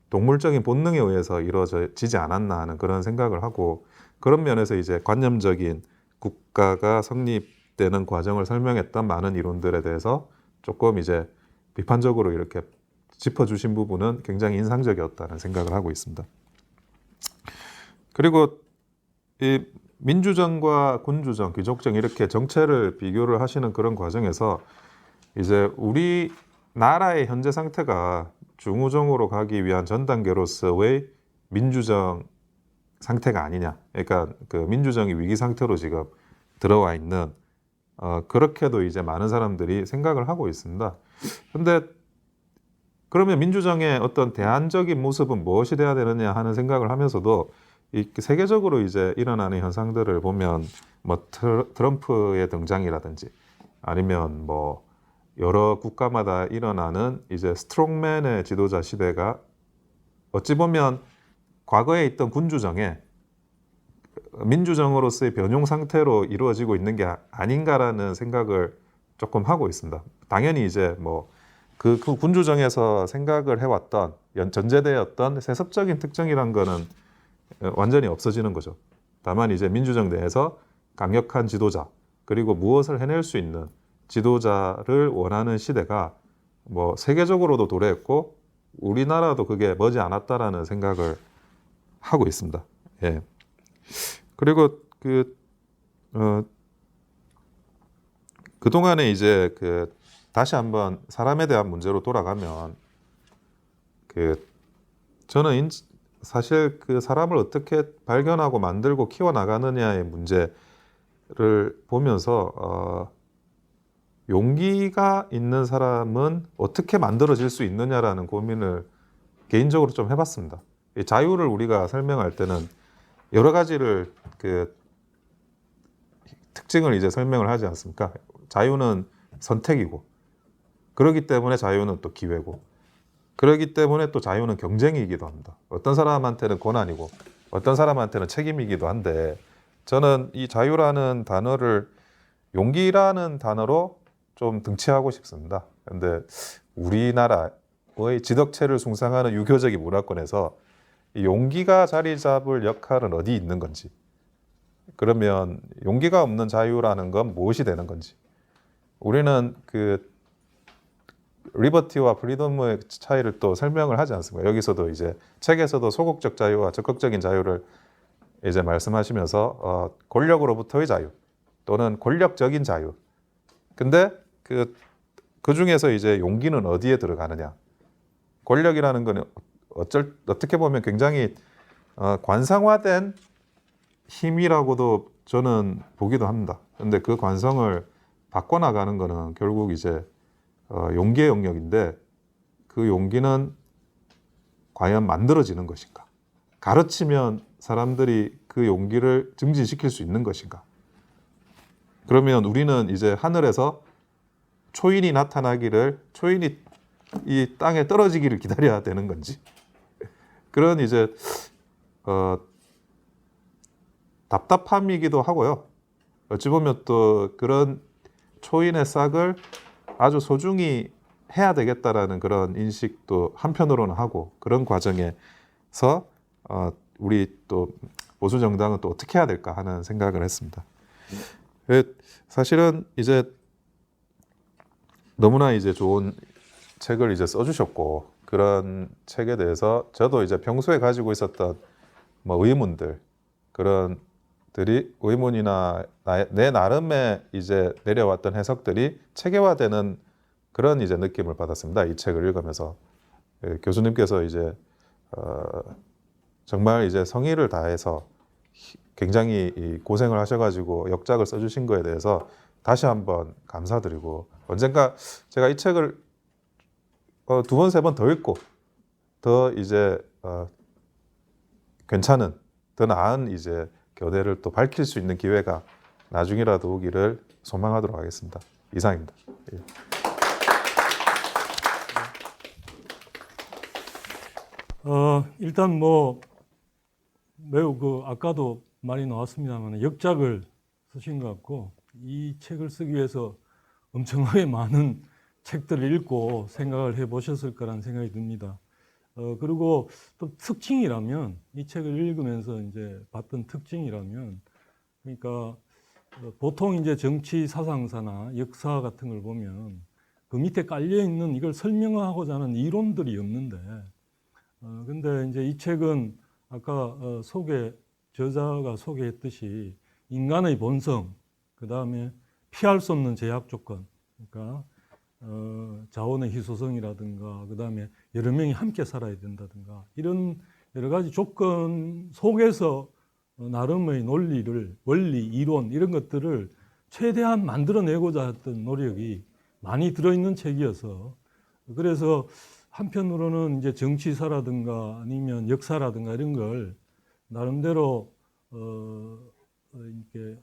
동물적인 본능에 의해서 이루어지지 않았나 하는 그런 생각을 하고, 그런 면에서 이제 관념적인 국가가 성립되는 과정을 설명했던 많은 이론들에 대해서 조금 이제 비판적으로 이렇게 짚어주신 부분은 굉장히 인상적이었다는 생각을 하고 있습니다. 그리고 이 민주정과 군주정, 귀족정 이렇게 정체를 비교를 하시는 그런 과정에서 이제 우리나라의 현재 상태가 중우정으로 가기 위한 전 단계로서의 민주정 상태가 아니냐. 그러니까 그 민주정이 위기 상태로 지금 들어와 있는 그렇게도 이제 많은 사람들이 생각을 하고 있습니다. 근데 그러면 민주정의 어떤 대안적인 모습은 무엇이 돼야 되느냐 하는 생각을 하면서도 이 세계적으로 이제 일어나는 현상들을 보면 뭐 트럼프의 등장이라든지 아니면 뭐 여러 국가마다 일어나는 이제 스트롱맨의 지도자 시대가 어찌 보면 과거에 있던 군주정에 민주정으로서의 변용 상태로 이루어지고 있는 게 아닌가라는 생각을 조금 하고 있습니다. 당연히 이제 뭐 그 군주정에서 생각을 해왔던 전제되었던 세습적인 특징이란 거는 완전히 없어지는 거죠. 다만 이제 민주정 내에서 강력한 지도자 그리고 무엇을 해낼 수 있는 지도자를 원하는 시대가 뭐 세계적으로도 도래했고 우리나라도 그게 머지 않았다라는 생각을 하고 있습니다. 예. 그리고 그동안에 이제 다시 한번 사람에 대한 문제로 돌아가면 저는 사실 그 사람을 어떻게 발견하고 만들고 키워나가느냐의 문제를 보면서 용기가 있는 사람은 어떻게 만들어질 수 있느냐라는 고민을 개인적으로 좀 해봤습니다. 이 자유를 우리가 설명할 때는 여러 가지를 특징을 이제 설명을 하지 않습니까? 자유는 선택이고, 그렇기 때문에 자유는 또 기회고, 그렇기 때문에 또 자유는 경쟁이기도 합니다. 어떤 사람한테는 고난이고 어떤 사람한테는 책임이기도 한데, 저는 이 자유라는 단어를 용기라는 단어로 좀 등치하고 싶습니다. 근데 우리나라의 지덕체를 숭상하는 유교적인 문화권에서 이 용기가 자리 잡을 역할은 어디 있는 건지, 그러면 용기가 없는 자유라는 건 무엇이 되는 건지, 우리는 리버티와 프리덤의 차이를 또 설명을 하지 않습니까? 여기서도 이제 책에서도 소극적 자유와 적극적인 자유를 이제 말씀하시면서 권력으로부터의 자유 또는 권력적인 자유. 근데 그 중에서 이제 용기는 어디에 들어가느냐? 권력이라는 건 어떻게 보면 굉장히 관상화된 힘이라고도 저는 보기도 합니다. 근데 그 관성을 바꿔나가는 거는 결국 이제 용기의 영역인데, 그 용기는 과연 만들어지는 것인가? 가르치면 사람들이 그 용기를 증진시킬 수 있는 것인가? 그러면 우리는 이제 하늘에서 초인이 나타나기를, 초인이 이 땅에 떨어지기를 기다려야 되는 건지, 그런 이제 답답함이기도 하고요. 어찌 보면 또 그런 초인의 싹을 아주 소중히 해야 되겠다라는 그런 인식도 한편으로는 하고, 그런 과정에서 우리 또 보수 정당은 또 어떻게 해야 될까 하는 생각을 했습니다. 사실은 이제 너무나 이제 좋은 책을 이제 써주셨고, 그런 책에 대해서 저도 이제 평소에 가지고 있었던 뭐 의문들, 그런 들이 의문이나 내 나름의 이제 내려왔던 해석들이 체계화되는 그런 이제 느낌을 받았습니다. 이 책을 읽으면서 교수님께서 이제 정말 이제 성의를 다해서 굉장히 이 고생을 하셔가지고 역작을 써주신 거에 대해서 다시 한번 감사드리고 언젠가 제가 이 책을 두 번, 세 번 더 읽고 더 이제 괜찮은 더 나은 이제 교대를 또 밝힐 수 있는 기회가 나중이라도 오기를 소망하도록 하겠습니다. 이상입니다. 예. 일단 뭐 매우 아까도 말이 나왔습니다만 역작을 쓰신 것 같고 이 책을 쓰기 위해서 엄청나게 많은 책들을 읽고 생각을 해보셨을 거라는 생각이 듭니다. 그리고 또 특징이라면 이 책을 읽으면서 이제 봤던 특징이라면 그러니까 보통 이제 정치 사상사나 역사 같은 걸 보면 그 밑에 깔려 있는 이걸 설명하고자 하는 이론들이 없는데 근데 이제 이 책은 아까 저자가 소개했듯이 인간의 본성, 그 다음에 피할 수 없는 제약 조건, 그러니까 자원의 희소성이라든가, 그 다음에 여러 명이 함께 살아야 된다든가, 이런 여러 가지 조건 속에서 나름의 논리를, 원리, 이론, 이런 것들을 최대한 만들어내고자 했던 노력이 많이 들어있는 책이어서, 그래서 한편으로는 이제 정치사라든가 아니면 역사라든가 이런 걸 나름대로 이렇게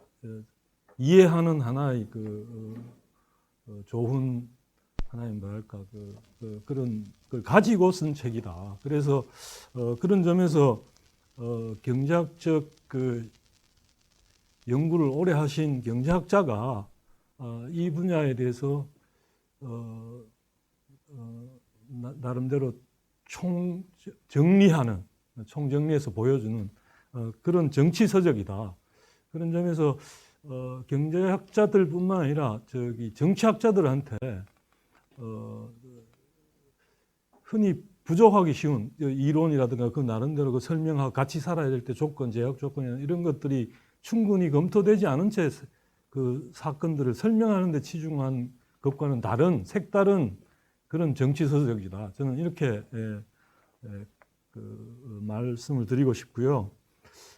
이해하는 하나의 좋은 하나의 뭐랄까 그런 걸 가지고 쓴 책이다. 그래서 그런 점에서 경제학적 연구를 오래 하신 경제학자가 이 분야에 대해서 나름대로 총정리해서 보여주는 그런 정치서적이다. 그런 점에서 경제학자들뿐만 아니라 정치학자들한테 흔히 부족하기 쉬운 이론이라든가 그 나름대로 그 설명하고 같이 살아야 될 때 조건, 제약 조건이나 이런 것들이 충분히 검토되지 않은 채 그 사건들을 설명하는 데 치중한 것과는 다른 색다른 그런 정치서적이다. 저는 이렇게 말씀을 드리고 싶고요.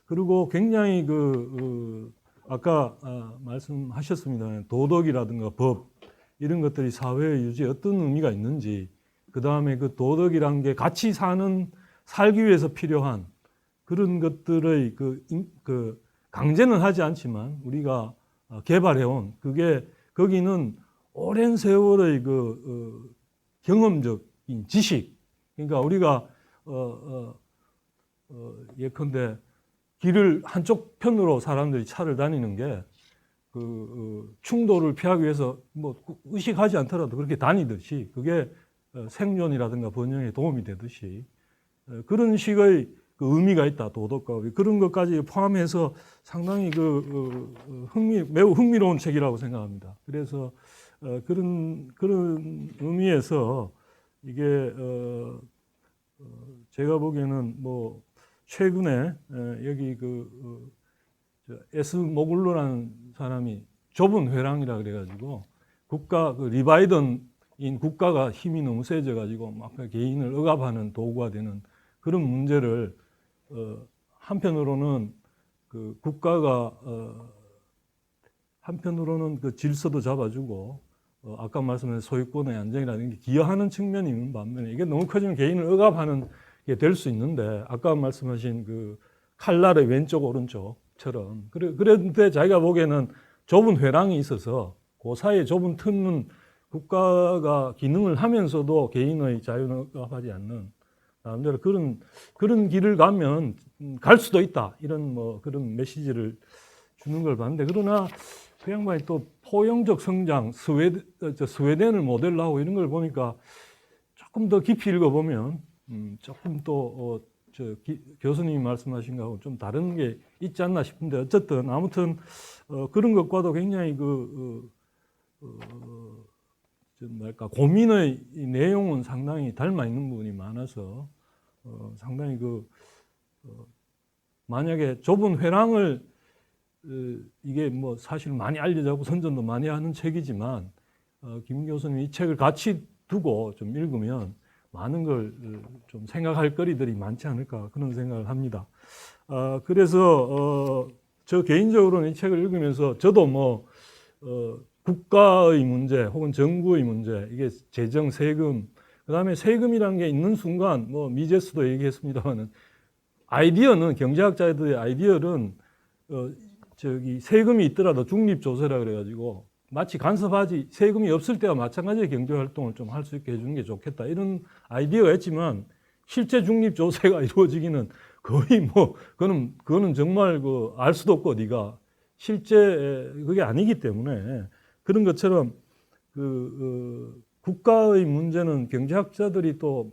그리고 굉장히 아까 말씀하셨습니다. 도덕이라든가 법 이런 것들이 사회 유지에 어떤 의미가 있는지, 그 다음에 그 도덕이란 게 같이 살기 위해서 필요한 그런 것들의 강제는 하지 않지만 우리가 개발해온 거기는 오랜 세월의 경험적인 지식, 그러니까 우리가 예컨대 길을 한쪽 편으로 사람들이 차를 다니는 게 충돌을 피하기 위해서 뭐 의식하지 않더라도 그렇게 다니듯이 그게 생존이라든가 번영에 도움이 되듯이 그런 식의 의미가 있다. 도덕과 그런 것까지 포함해서 상당히 매우 흥미로운 책이라고 생각합니다. 그래서 그런 의미에서 이게 제가 보기에는 뭐 최근에 여기 에스 모글로라는 사람이 좁은 회랑이라 그래가지고 리바이던인 국가가 힘이 너무 세져가지고 막 개인을 억압하는 도구가 되는 그런 문제를 한편으로는 국가가 한편으로는 질서도 잡아주고 아까 말씀하신 소유권의 안정이라는 게 기여하는 측면이 있는 반면에 이게 너무 커지면 개인을 억압하는 게 될 수 있는데 아까 말씀하신 칼날의 왼쪽 오른쪽처럼 그런데 자기가 보기에는 좁은 회랑이 있어서 그 사이에 좁은 틈은 국가가 기능을 하면서도 개인의 자유는 억압하지 않는 나름대로 그런 길을 가면 갈 수도 있다 이런 그런 메시지를 주는 걸 봤는데 그러나 그 양반이 또 포용적 성장 스웨덴을 모델로 하고 이런 걸 보니까 조금 더 깊이 읽어보면 조금 또 교수님이 말씀하신 거하고 좀 다른 게 있지 않나 싶은데 어쨌든 아무튼 그런 것과도 굉장히 고민의 내용은 상당히 닮아 있는 부분이 많아서 상당히 만약에 좁은 회랑을 이게 뭐 사실 많이 알려져고 선전도 많이 하는 책이지만 김 교수님 이 책을 같이 두고 좀 읽으면 많은 걸 좀 생각할 거리들이 많지 않을까 그런 생각을 합니다. 그래서 저 개인적으로는 이 책을 읽으면서 저도 뭐 국가의 문제 혹은 정부의 문제, 이게 재정, 세금, 그다음에 세금이라는 게 있는 순간 뭐 미제스도 얘기했습니다만은 아이디어는 경제학자들의 아이디어는 세금이 있더라도 중립조세라 그래가지고 마치 간섭하지 세금이 없을 때와 마찬가지의 경제활동을 좀 할 수 있게 해주는 게 좋겠다 이런 아이디어가 있지만 실제 중립조세가 이루어지기는 거의 뭐 그거는 정말 알 수도 없고 네가 실제 그게 아니기 때문에 그런 것처럼 국가의 문제는 경제학자들이 또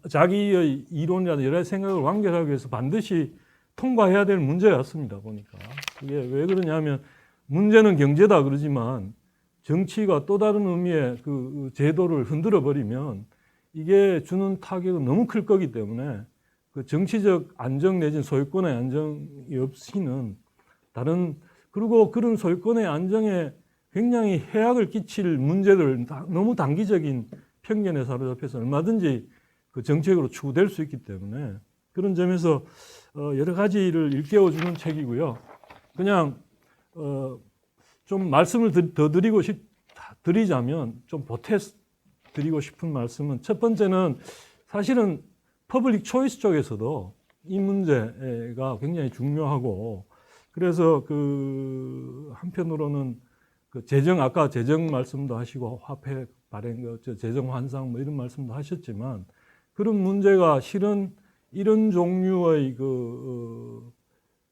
자기의 이론이나 여러 가지 생각을 완결하기 위해서 반드시 통과해야 될 문제 같습니다. 보니까 그게 왜 그러냐면 문제는 경제다 그러지만 정치가 또 다른 의미의 그 제도를 흔들어 버리면 이게 주는 타격은 너무 클 거기 때문에 그 정치적 안정 내지는 소유권의 안정이 없이는 다른 그리고 그런 소유권의 안정에 굉장히 해악을 끼칠 문제들 너무 단기적인 편견에 사로잡혀서 얼마든지 그 정책으로 추구될 수 있기 때문에 그런 점에서 여러 가지를 일깨워주는 책이고요. 그냥 좀 말씀을 더 드리자면 좀 보태 드리고 싶은 말씀은 첫 번째는 사실은 퍼블릭 초이스 쪽에서도 이 문제가 굉장히 중요하고 그래서 그 한편으로는 그 아까 재정 말씀도 하시고 화폐 발행, 재정 환상 뭐 이런 말씀도 하셨지만 그런 문제가 실은 이런 종류의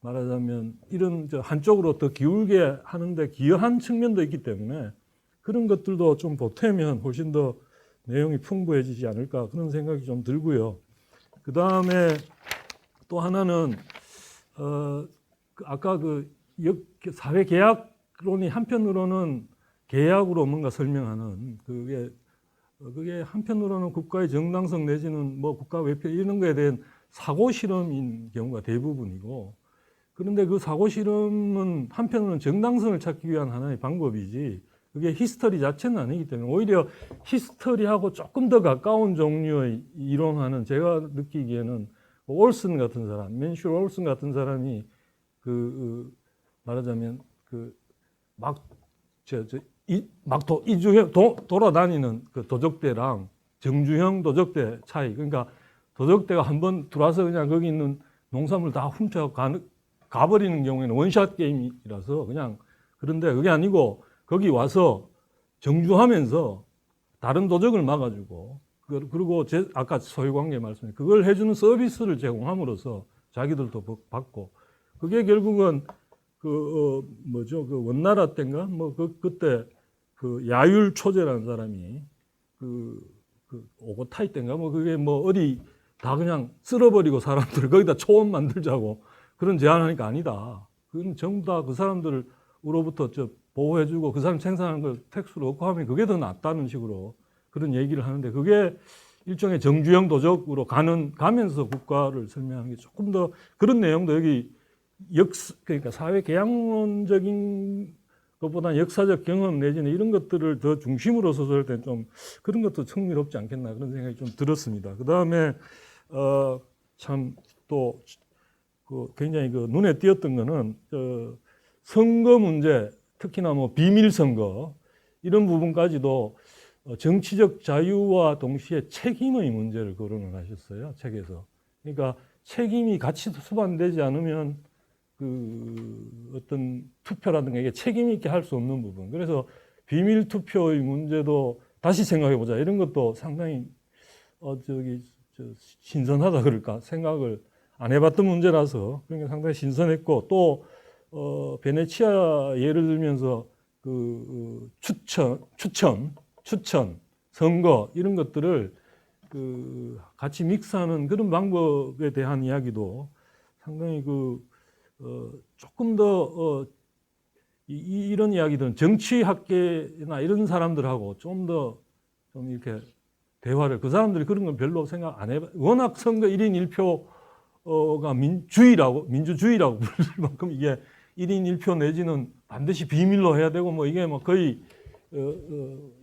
말하자면 이런 한쪽으로 더 기울게 하는데 기여한 측면도 있기 때문에 그런 것들도 좀 보태면 훨씬 더 내용이 풍부해지지 않을까 그런 생각이 좀 들고요. 그 다음에 또 하나는 아까 사회 계약론이 한편으로는 계약으로 뭔가 설명하는 그게 한편으로는 국가의 정당성 내지는 뭐 국가 외표 이런 거에 대한 사고 실험인 경우가 대부분이고 그런데 그 사고 실험은 한편으로는 정당성을 찾기 위한 하나의 방법이지 그게 히스터리 자체는 아니기 때문에 오히려 히스터리하고 조금 더 가까운 종류의 이론하는 제가 느끼기에는 올슨 같은 사람, 맨슐 올슨 같은 사람이 말하자면 돌아다니는 그 도적대랑 정주형 도적대 차이. 그러니까 도적대가 한번 들어와서 그냥 거기 있는 농산물 다 훔쳐 가버리는 경우에는 원샷 게임이라서 그냥 그런데 그게 아니고 거기 와서 정주하면서 다른 도적을 막아주고 그리고 아까 소유관계 말씀에 그걸 해주는 서비스를 제공함으로써 자기들도 받고 그게 결국은 원나라 때인가 그때 야율 초제라는 사람이 오고타이 때인가 그게 어디 다 그냥 쓸어버리고 사람들 거기다 초원 만들자고 그런 제안하니까 아니다. 그건 전부 다 그 사람들로부터 보호해주고 그 사람 생산하는 걸 택수로 얻고 하면 그게 더 낫다는 식으로 그런 얘기를 하는데 그게 일종의 정주형 도적으로 가면서 국가를 설명하는 게 조금 더 그런 내용도 여기 그러니까 사회 계약론적인 것보다 역사적 경험 내지는 이런 것들을 더 중심으로 소설할 때는 좀 그런 것도 흥미롭지 않겠나 그런 생각이 좀 들었습니다. 그 다음에 참 또 굉장히 눈에 띄었던 거는 선거 문제 특히나 비밀 선거 이런 부분까지도 정치적 자유와 동시에 책임의 문제를 거론을 하셨어요 책에서. 그러니까 책임이 같이 수반되지 않으면 어떤 투표라든가 이게 책임 있게 할 수 없는 부분. 그래서 비밀 투표의 문제도 다시 생각해 보자. 이런 것도 상당히 신선하다 그럴까 생각을 안 해봤던 문제라서 그러니까 상당히 신선했고 또 베네치아 예를 들면서 추천, 선거 이런 것들을 같이 믹스하는 그런 방법에 대한 이야기도 상당히 조금 더 이런 이야기들은 정치학계나 이런 사람들하고 좀 이렇게 대화를 그 사람들이 그런 건 별로 생각 안 해봐. 워낙 선거 1인 1표가 민주주의라고 부를 만큼 이게 1인 1표 내지는 반드시 비밀로 해야 되고 뭐 이게 뭐 거의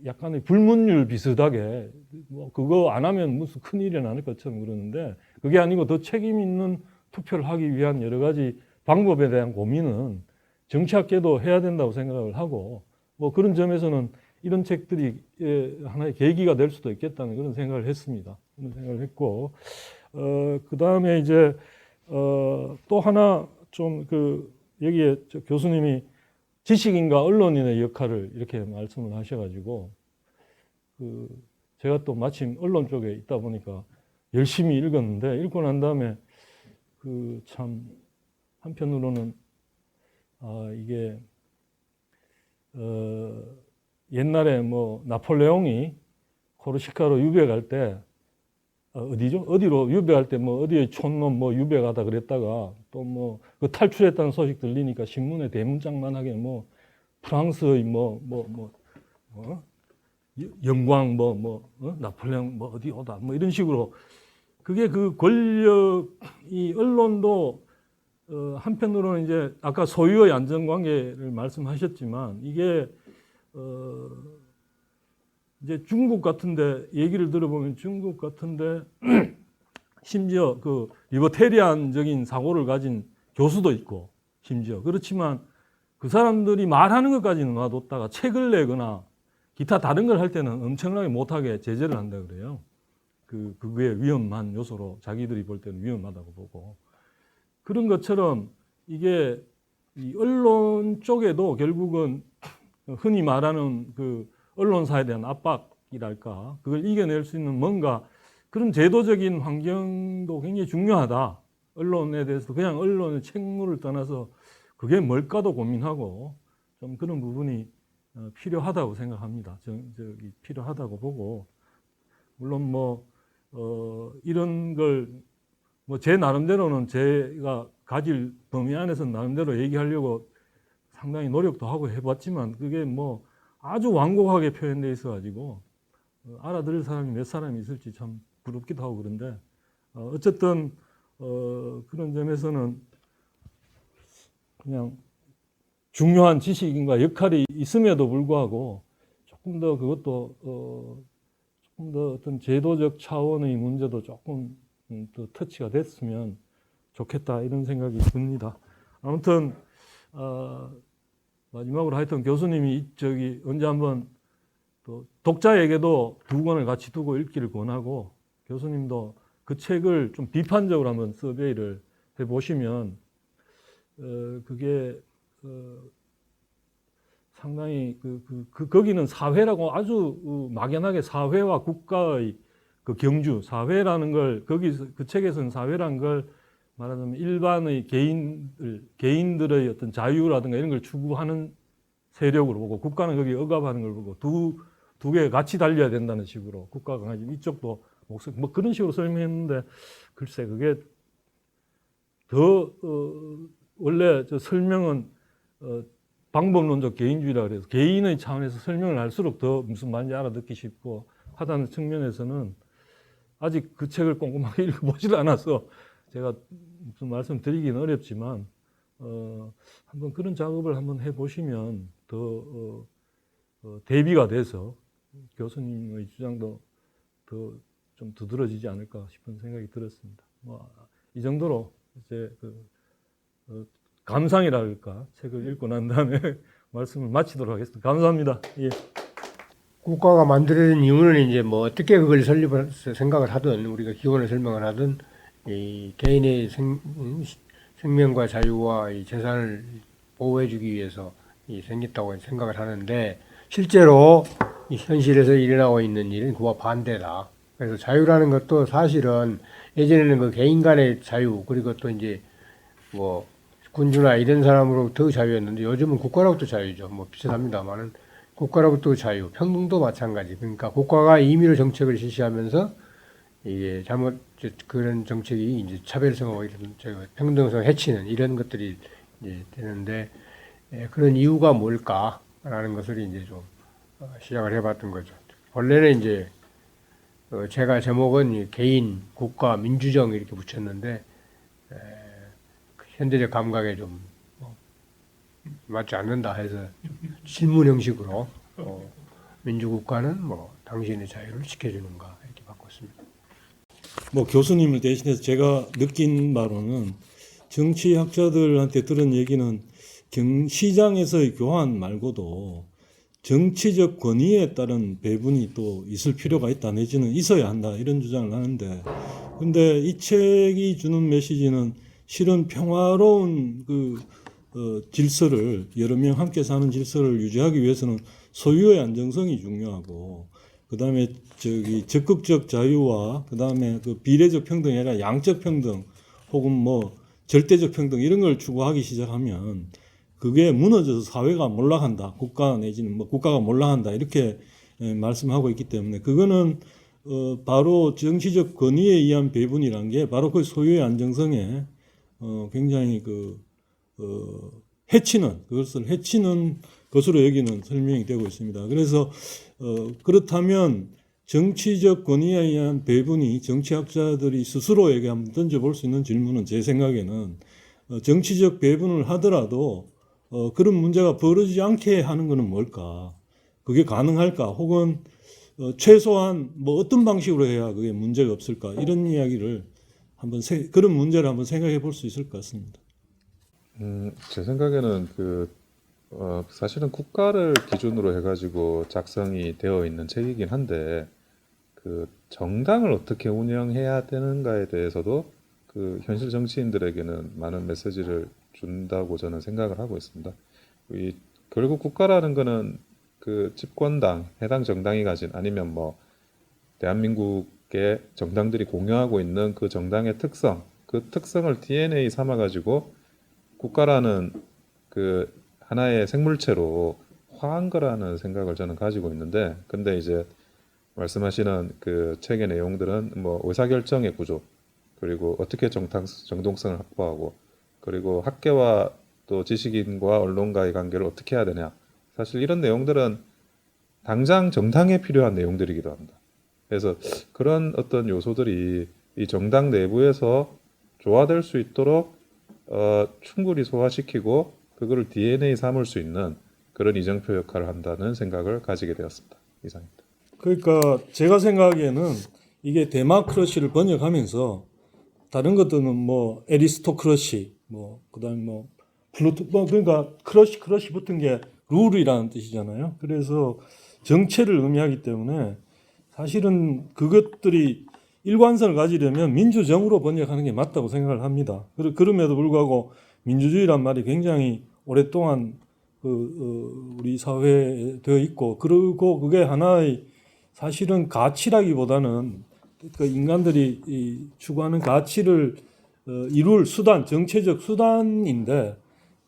약간의 불문율 비슷하게 뭐 그거 안 하면 무슨 큰일이 나는 것처럼 그러는데 그게 아니고 더 책임 있는 투표를 하기 위한 여러 가지 방법에 대한 고민은 정치학계도 해야 된다고 생각을 하고 뭐 그런 점에서는 이런 책들이 하나의 계기가 될 수도 있겠다는 그런 생각을 했습니다. 그런 생각을 했고 그 다음에 이제 또 하나 좀 여기에 교수님이 지식인과 언론인의 역할을 이렇게 말씀을 하셔가지고 제가 또 마침 언론 쪽에 있다 보니까 열심히 읽었는데 읽고 난 다음에 참 한편으로는 이게 옛날에 뭐 나폴레옹이 코르시카로 유배갈 때 어디죠? 어디로 유배할 때 뭐 어디에 촌놈 뭐 유배가다 그랬다가 또 뭐 그 탈출했다는 소식 들리니까 신문에 대문짝만하게 뭐 프랑스의 영광 나폴레옹 뭐 어디 오다 뭐 이런 식으로 그게 그 권력이 언론도 한편으로는 이제 아까 소유의 안전관계를 말씀하셨지만 이게 이제 중국 같은데 얘기를 들어보면 중국 같은데 심지어 그 리버테리안적인 사고를 가진 교수도 있고 심지어 그렇지만 그 사람들이 말하는 것까지는 놔뒀다가 책을 내거나 기타 다른 걸 할 때는 엄청나게 못하게 제재를 한다 그래요. 그게 위험한 요소로 자기들이 볼 때는 위험하다고 보고 그런 것처럼 이게 이 언론 쪽에도 결국은 흔히 말하는 그 언론사에 대한 압박이랄까 그걸 이겨낼 수 있는 뭔가 그런 제도적인 환경도 굉장히 중요하다. 언론에 대해서 그냥 언론의 책무를 떠나서 그게 뭘까도 고민하고 좀 그런 부분이 필요하다고 생각합니다. 필요하다고 보고 물론 뭐 이런 걸 뭐 제 나름대로는 제가 가질 범위 안에서 나름대로 얘기하려고 상당히 노력도 하고 해봤지만 그게 뭐 아주 완곡하게 표현되어 있어가지고 알아들을 사람이 몇 사람이 있을지 참 부럽기도 하고 그런데 어쨌든 그런 점에서는 그냥 중요한 지식인과 역할이 있음에도 불구하고 조금 더 그것도 조금 더 어떤 제도적 차원의 문제도 조금 더 터치가 됐으면 좋겠다 이런 생각이 듭니다. 아무튼 마지막으로 하여튼 교수님이 언제 한번 또 독자에게도 두 권을 같이 두고 읽기를 권하고 교수님도 그 책을 좀 비판적으로 한번 서베이를 해보시면 그게 상당히 거기는 사회라고 아주 막연하게 사회와 국가의 그 경주 사회라는 걸 거기서 그 책에서는 사회라는 걸 말하자면 일반의 개인들의 어떤 자유라든가 이런 걸 추구하는 세력으로 보고 국가는 거기에 억압하는 걸 보고 두 개 같이 달려야 된다는 식으로 국가가 강하지 이쪽도 목소리 뭐 그런 식으로 설명했는데 글쎄 그게 더 원래 저 설명은 방법론적 개인주의라 그래서 개인의 차원에서 설명을 할수록 더 무슨 말인지 알아듣기 쉽고 하다는 측면에서는 아직 그 책을 꼼꼼하게 읽어보질 않아서 제가 무슨 말씀드리기는 어렵지만 한번 그런 작업을 한번 해보시면 더 대비가 돼서 교수님의 주장도 더 좀 두드러지지 않을까 싶은 생각이 들었습니다. 이 정도로 이제 감상이랄까 책을 읽고 난 다음에 말씀을 마치도록 하겠습니다. 감사합니다. 예. 국가가 만들어진 이유는 이제 뭐 어떻게 그걸 생각을 하든 우리가 기원을 설명을 하든 이 개인의 생명과 자유와 이 재산을 보호해주기 위해서 생겼다고 생각을 하는데 실제로 이 현실에서 일어나고 있는 일은 그와 반대다. 그래서 자유라는 것도 사실은 예전에는 그 개인 간의 자유 그리고 또 이제 뭐 군주나 이런 사람으로부터 자유였는데 요즘은 국가로부터 자유죠. 뭐 비슷합니다만은 국가로부터 자유, 평등도 마찬가지. 그러니까 국가가 임의로 정책을 실시하면서 이게 그런 정책이 이제 차별성하고 평등성을 해치는 이런 것들이 이제 되는데 그런 이유가 뭘까라는 것을 이제 좀 시작을 해봤던 거죠. 원래는 이제 제가 제목은 개인, 국가, 민주정 이렇게 붙였는데 현대적 감각에 좀 맞지 않는다 해서 질문 형식으로 민주국가는 뭐 당신의 자유를 지켜주는가 이렇게 바꿨습니다. 뭐 교수님을 대신해서 제가 느낀 바로는 정치학자들한테 들은 얘기는 시장에서의 교환 말고도 정치적 권위에 따른 배분이 또 있을 필요가 있다 내지는 있어야 한다 이런 주장을 하는데, 근데 이 책이 주는 메시지는 실은 평화로운 질서를, 여러 명 함께 사는 질서를 유지하기 위해서는 소유의 안정성이 중요하고, 그 다음에 적극적 자유와 그 다음에 비례적 평등이 아니라 양적 평등 혹은 뭐 절대적 평등 이런 걸 추구하기 시작하면 그게 무너져서 사회가 몰락한다. 국가 내지는 뭐 국가가 몰락한다. 이렇게 말씀하고 있기 때문에 그거는 바로 정치적 권위에 의한 배분이란 게 바로 그 소유의 안정성에 굉장히 그것을 해치는 것으로 여기는 설명이 되고 있습니다. 그래서 그렇다면 정치적 권위에 의한 배분이 정치학자들이 스스로에게 한번 던져볼 수 있는 질문은 제 생각에는 정치적 배분을 하더라도 그런 문제가 벌어지지 않게 하는 것은 뭘까? 그게 가능할까? 혹은 최소한 뭐 어떤 방식으로 해야 그게 문제가 없을까? 이런 이야기를 그런 문제를 한번 생각해 볼 수 있을 것 같습니다. 제 생각에는 사실은 국가를 기준으로 해가지고 작성이 되어 있는 책이긴 한데 정당을 어떻게 운영해야 되는가에 대해서도 현실 정치인들에게는 많은 메시지를 준다고 저는 생각을 하고 있습니다. 결국 국가라는 거는 집권당, 해당 정당이 가진 아니면 뭐 대한민국의 정당들이 공유하고 있는 그 정당의 특성, 그 특성을 DNA 삼아가지고 국가라는 하나의 생물체로 화한 거라는 생각을 저는 가지고 있는데, 근데 이제 말씀하시는 책의 내용들은 뭐 의사결정의 구조, 그리고 어떻게 정동성을 확보하고, 그리고 학계와 또 지식인과 언론과의 관계를 어떻게 해야 되냐, 사실 이런 내용들은 당장 정당에 필요한 내용들이기도 합니다. 그래서 그런 어떤 요소들이 이 정당 내부에서 조화될 수 있도록 충분히 소화시키고 그거를 DNA 삼을 수 있는 그런 이정표 역할을 한다는 생각을 가지게 되었습니다. 이상입니다. 그러니까 제가 생각하기에는 이게 데마크러시를 번역하면서 다른 것들은 뭐 에리스토크러시, 뭐 그다음에 뭐 플루토, 뭐 그러니까 크러시 붙은 게 룰이라는 뜻이잖아요. 그래서 정체를 의미하기 때문에 사실은 그것들이 일관성을 가지려면 민주정으로 번역하는 게 맞다고 생각을 합니다. 그럼에도 불구하고 민주주의란 말이 굉장히 오랫동안 우리 사회에 되어 있고, 그리고 그게 하나의 사실은 가치라기보다는 인간들이 추구하는 가치를 이룰 수단, 정체적 수단인데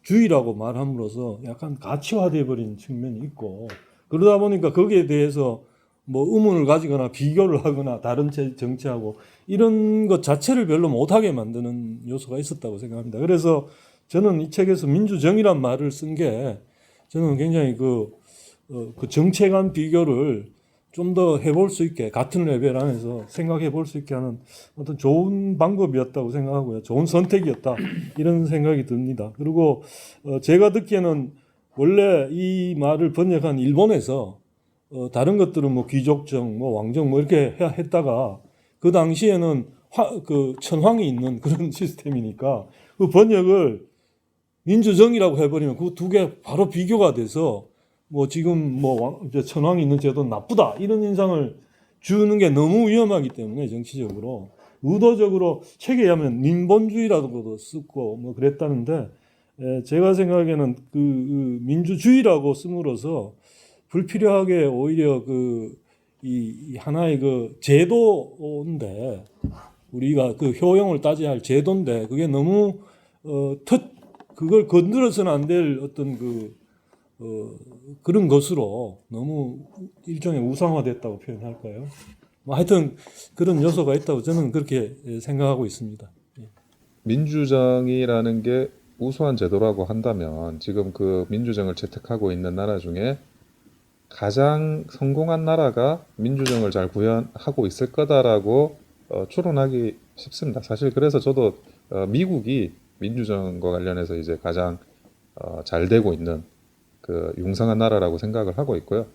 주의라고 말함으로써 약간 가치화되어 버린 측면이 있고, 그러다 보니까 거기에 대해서 뭐 의문을 가지거나 비교를 하거나 다른 정치하고 이런 것 자체를 별로 못하게 만드는 요소가 있었다고 생각합니다. 그래서 저는 이 책에서 민주정의란 말을 쓴 게 저는 굉장히 그 정체 간 비교를 좀 더 해볼 수 있게, 같은 레벨 안에서 생각해 볼 수 있게 하는 어떤 좋은 방법이었다고 생각하고요. 좋은 선택이었다. 이런 생각이 듭니다. 그리고 제가 듣기에는 원래 이 말을 번역한 일본에서 다른 것들은 뭐 귀족정, 뭐 왕정 뭐 이렇게 했다가 그 당시에는 천황이 있는 그런 시스템이니까 그 번역을 민주정의라고 해버리면 그 두 개 바로 비교가 돼서 뭐 지금 뭐 천황이 있는 제도는 나쁘다 이런 인상을 주는 게 너무 위험하기 때문에 정치적으로 의도적으로 책에 의하면 민본주의라고도 쓰고 뭐 그랬다는데, 제가 생각에는 그 민주주의라고 씀으로써 불필요하게 오히려 이 하나의 제도인데, 우리가 효용을 따져야 할 제도인데 그게 너무 그걸 건드려서는 안 될 어떤 그런 것으로 너무 일종의 우상화됐다고 표현할까요? 뭐 하여튼 그런 요소가 있다고 저는 그렇게 생각하고 있습니다. 민주정이라는 게 우수한 제도라고 한다면 지금 민주정을 채택하고 있는 나라 중에 가장 성공한 나라가 민주정을 잘 구현하고 있을 거다라고 추론하기 쉽습니다. 사실 그래서 저도 미국이 민주정과 관련해서 이제 가장 잘 되고 있는 그 융성한 나라라고 생각을 하고 있고요.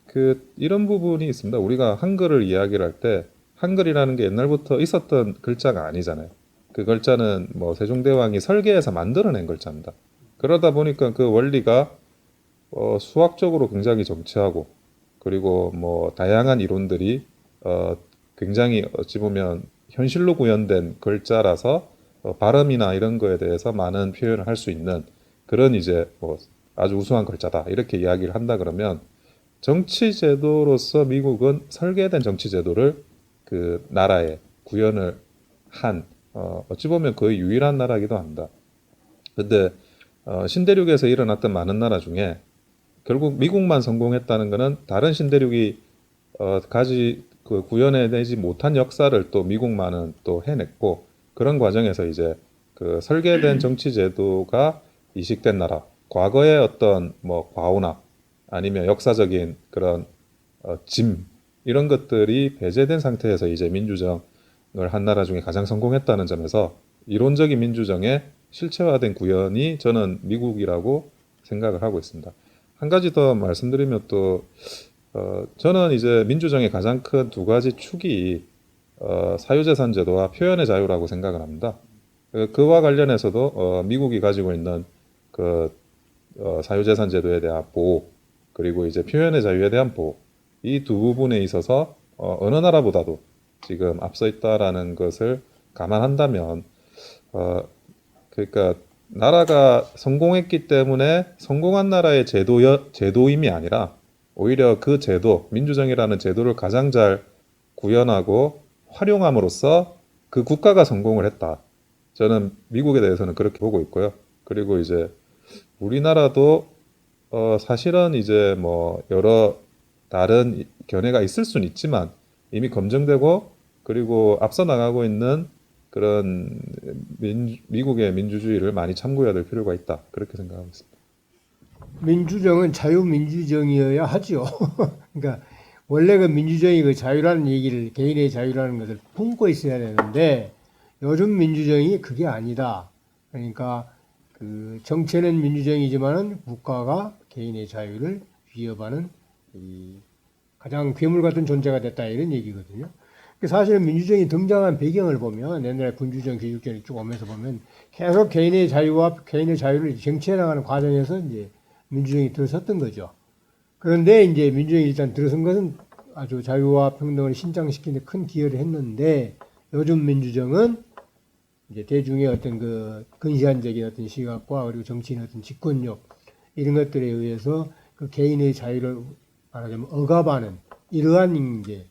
그 이런 부분이 있습니다. 우리가 한글을 이야기를 할 때 한글이라는 게 옛날부터 있었던 글자가 아니잖아요. 그 글자는 뭐 세종대왕이 설계해서 만들어낸 글자입니다. 그러다 보니까 그 원리가 수학적으로 굉장히 정치하고 그리고 뭐 다양한 이론들이 굉장히 어찌 보면 현실로 구현된 글자라서 발음이나 이런 거에 대해서 많은 표현을 할 수 있는 그런 이제 뭐 아주 우수한 글자다 이렇게 이야기를 한다 그러면 정치 제도로서 미국은 설계된 정치 제도를 그 나라에 구현을 한 어찌 보면 거의 유일한 나라이기도 합니다. 근데 신대륙에서 일어났던 많은 나라 중에 결국 미국만 성공했다는 것은 다른 신대륙이 그 구현해내지 못한 역사를 또 미국만은 또 해냈고 그런 과정에서 이제 그 설계된 정치 제도가 이식된 나라, 과거의 어떤 뭐 과오나 아니면 역사적인 그런 짐 이런 것들이 배제된 상태에서 이제 민주정을 한 나라 중에 가장 성공했다는 점에서 이론적인 민주정의 실체화된 구현이 저는 미국이라고 생각을 하고 있습니다. 한 가지 더 말씀드리면 또 저는 이제 민주정의 가장 큰 두 가지 축이 사유재산 제도와 표현의 자유라고 생각을 합니다. 그와 관련해서도 미국이 가지고 있는 그 사유재산 제도에 대한 보호 그리고 이제 표현의 자유에 대한 보호 이 두 부분에 있어서 어느 나라보다도 지금 앞서 있다라는 것을 감안한다면 그러니까 나라가 성공했기 때문에 성공한 나라의 제도임이 아니라 오히려 그 제도, 민주정이라는 제도를 가장 잘 구현하고 활용함으로써 그 국가가 성공을 했다. 저는 미국에 대해서는 그렇게 보고 있고요. 그리고 이제 우리나라도 사실은 이제 뭐 여러 다른 견해가 있을 수는 있지만 이미 검증되고 그리고 앞서 나가고 있는 그런 미국의 민주주의를 많이 참고해야 될 필요가 있다. 그렇게 생각하고 있습니다. 민주정은 자유민주정이어야 하죠. 그러니까 원래 그 민주정이 그 자유라는 얘기를 개인의 자유라는 것을 품고 있어야 되는데 요즘 민주정이 그게 아니다. 그러니까 그 정체는 민주정이지만은 국가가 개인의 자유를 위협하는 이 가장 괴물 같은 존재가 됐다 이런 얘기거든요. 사실은 민주정이 등장한 배경을 보면 옛날에 군주정, 기득권이 쭉 오면서 보면 계속 개인의 자유와 개인의 자유를 쟁취해 나가는 과정에서 이제 민주정이 들어섰던 거죠. 그런데 이제 민주정이 일단 들어선 것은 아주 자유와 평등을 신장시키는 데 큰 기여를 했는데 요즘 민주정은 이제 대중의 어떤 그 근시안적인 어떤 시각과 그리고 정치인의 어떤 집권력 이런 것들에 의해서 그 개인의 자유를 말하자면 억압하는 이러한 이제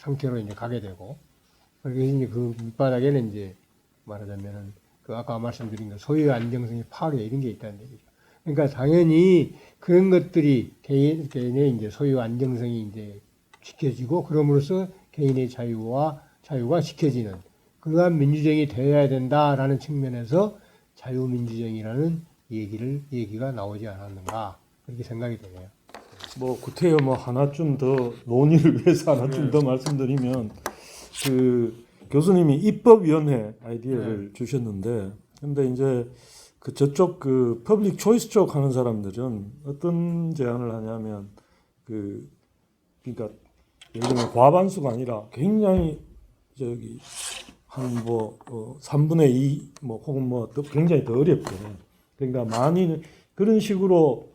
상태로 이제 가게 되고 그래서 이제 그 밑바닥에는 이제 말하자면은 그 아까 말씀드린 그 소유의 안정성이 파괴 이런 게 있다는 얘기죠. 그러니까 당연히 그런 것들이 개인의 이제 소유 안정성이 이제 지켜지고 그럼으로써 개인의 자유가 지켜지는 그러한 민주정이 되어야 된다라는 측면에서 자유민주정이라는 얘기가 나오지 않았는가 그렇게 생각이 되네요. 뭐 구태여 뭐 하나쯤 더 논의를 위해서 하나쯤 더 말씀드리면 그 교수님이 입법위원회 아이디어를 주셨는데 근데 이제 그 저쪽 그 퍼블릭 초이스 쪽 하는 사람들은 어떤 제안을 하냐면 그러니까 예를 들면 과반수가 아니라 굉장히 저기 한 뭐 3분의 2 뭐 혹은 뭐 굉장히 더 어렵게 그러니까 많이 그런 식으로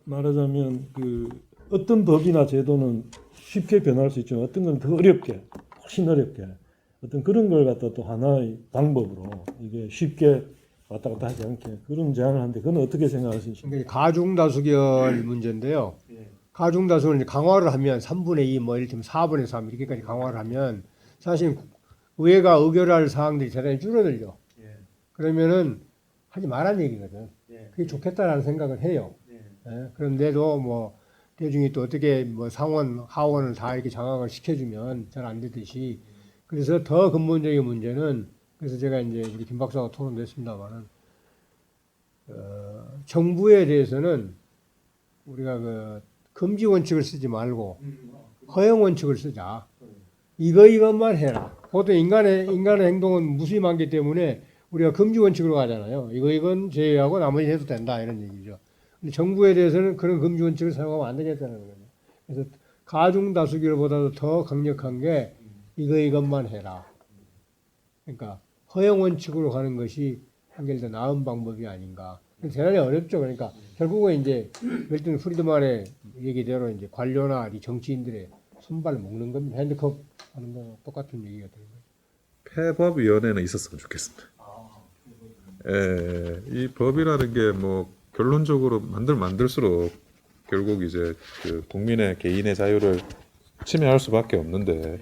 말하자면 그 어떤 법이나 제도는 쉽게 변할 수 있지만 어떤 건 더 어렵게 훨씬 어렵게 어떤 그런 걸 갖다 또 하나의 방법으로 이게 쉽게 왔다 갔다 하지 않게 그런 제안을 하는데 그건 어떻게 생각하시는지? 그러니까 가중다수결 문제인데요. 가중다수를 이제 강화를 하면 3분의 2, 뭐 이를테면 4분의 3 이렇게까지 강화를 하면 사실 의회가 의결할 사항들이 대단히 줄어들죠. 그러면은 하지 말란 얘기거든. 그게 좋겠다라는 생각을 해요. 그런데도 뭐 대중이 또 어떻게 뭐 상원, 하원을 다 이렇게 장악을 시켜주면 잘 안 되듯이 그래서 더 근본적인 문제는 그래서 제가 이제 우리 김 박사와 토론도 했습니다만은 정부에 대해서는 우리가 그 금지 원칙을 쓰지 말고 허용 원칙을 쓰자. 이것만 해라. 보통 인간의 행동은 무수히 많기 때문에 우리가 금지 원칙으로 가잖아요. 이건 제외하고 나머지 해도 된다 이런 얘기죠. 근데 정부에 대해서는 그런 금지 원칙을 사용하면 안 되겠다는 거죠. 그래서 가중 다수결보다도 더 강력한 게 이것만 해라. 그러니까 허용 원칙으로 가는 것이 한결 더 나은 방법이 아닌가. 대단히 어렵죠. 그러니까 결국은 이제 웰튼 프리드만의 얘기대로 이제 관료나 이 정치인들의 손발을 묶는 겁니다. 핸드컵 하는 거랑 똑같은 얘기가 되는 거예요. 폐법위원회는 있었으면 좋겠습니다. 예, 이 법이라는 게 뭐 결론적으로 만들수록 결국 이제 그 국민의 개인의 자유를 침해할 수밖에 없는데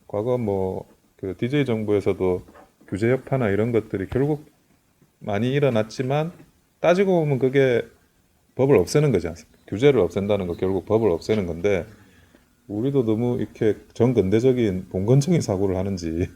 과거 뭐 그 DJ 정부에서도 규제 여파나 이런 것들이 결국 많이 일어났지만 따지고 보면 그게 법을 없애는 거지 않습니까? 규제를 없앤다는 거 결국 법을 없애는 건데 우리도 너무 이렇게 정근대적인 봉건적인 사고를 하는지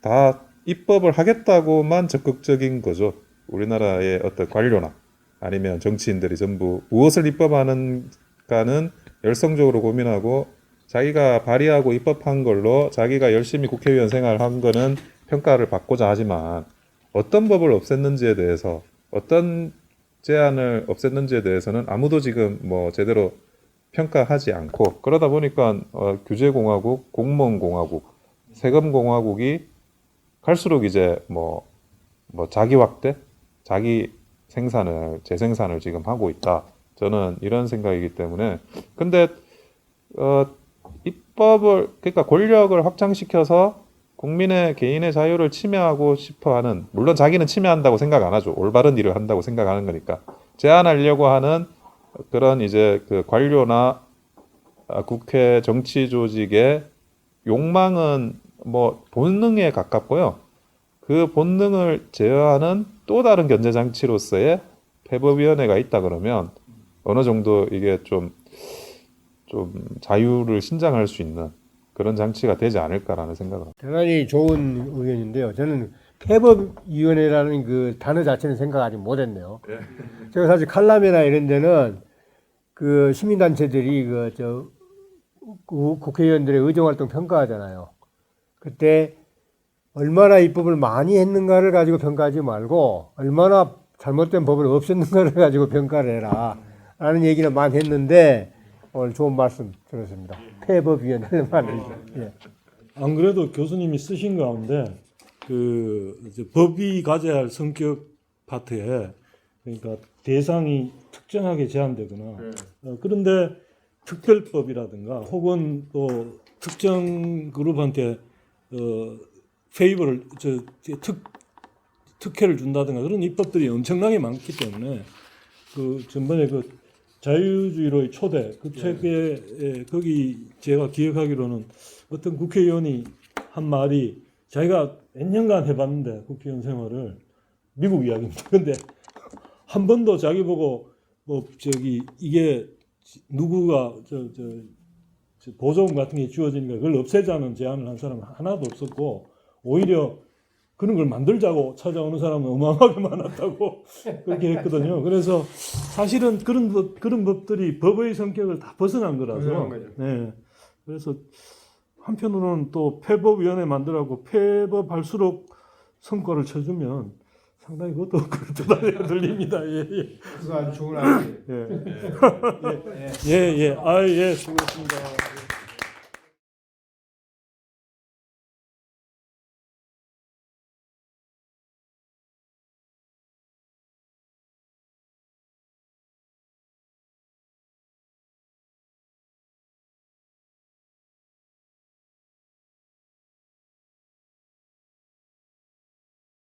다 입법을 하겠다고만 적극적인 거죠. 우리나라의 어떤 관료나 아니면 정치인들이 전부 무엇을 입법하는가는 열성적으로 고민하고 자기가 발의하고 입법한 걸로 자기가 열심히 국회의원 생활한 거는 평가를 받고자 하지만 어떤 법을 없앴는지에 대해서 어떤 제안을 없앴는지에 대해서는 아무도 지금 뭐 제대로 평가하지 않고 그러다 보니까 규제공화국, 공무원공화국, 세금공화국이 갈수록 이제 뭐 자기 확대, 자기 생산을 재생산을 지금 하고 있다. 저는 이런 생각이기 때문에 근데 입법을 그러니까 권력을 확장시켜서 국민의 개인의 자유를 침해하고 싶어하는 물론 자기는 침해한다고 생각 안 하죠. 올바른 일을 한다고 생각하는 거니까 제한하려고 하는 그런 이제 그 관료나 국회 정치 조직의 욕망은 뭐 본능에 가깝고요. 그 본능을 제어하는 또 다른 견제 장치로서의 폐법위원회가 있다 그러면 어느 정도 이게 좀 자유를 신장할 수 있는 그런 장치가 되지 않을까라는 생각을 합니다. 대단히 좋은 의견인데요. 저는 폐법위원회라는 그 단어 자체는 생각 아직 못했네요. 제가 사실 칼럼이나 이런 데는 그 시민단체들이 국회의원들의 의정활동 평가하잖아요. 그때 얼마나 입법을 많이 했는가를 가지고 평가하지 말고 얼마나 잘못된 법을 없앴는가를 가지고 평가를 해라 라는 얘기는 많이 했는데 오늘 좋은 말씀 들었습니다. 폐법위원회를 만들죠. 예. 안 그래도 교수님이 쓰신 가운데 그 이제 법이 가져야 할 성격 파트에 그러니까 대상이 특정하게 제한되거나 그런데 특별법이라든가 혹은 또 특정 그룹한테 페이버를 특혜를 준다든가 그런 입법들이 엄청나게 많기 때문에 그 전번에 그 자유주의로의 초대 그 책에 거기 제가 기억하기로는 어떤 국회의원이 한 말이 자기가 몇 년간 해봤는데 국회의원 생활을 미국 이야기입니다. 근데 한 번도 자기 보고 뭐 이게 누구가 보조금 같은 게 주어지니까 그걸 없애자는 제안을 한 사람은 하나도 없었고 오히려 그런 걸 만들자고 찾아오는 사람은 어마어마하게 많았다고 그렇게 했거든요. 그래서 사실은 그런 법들이 법의 성격을 다 벗어난 거라서. 네. 그래서 한편으로는 또 폐법위원회 만들라고 폐법할수록 성과를 쳐주면 상당히 그것도 그렇다고 들립니다. 예, 예. 그거 아주 좋은 아이디어. 예. 예, 예. 아, 예. 수고했습니다.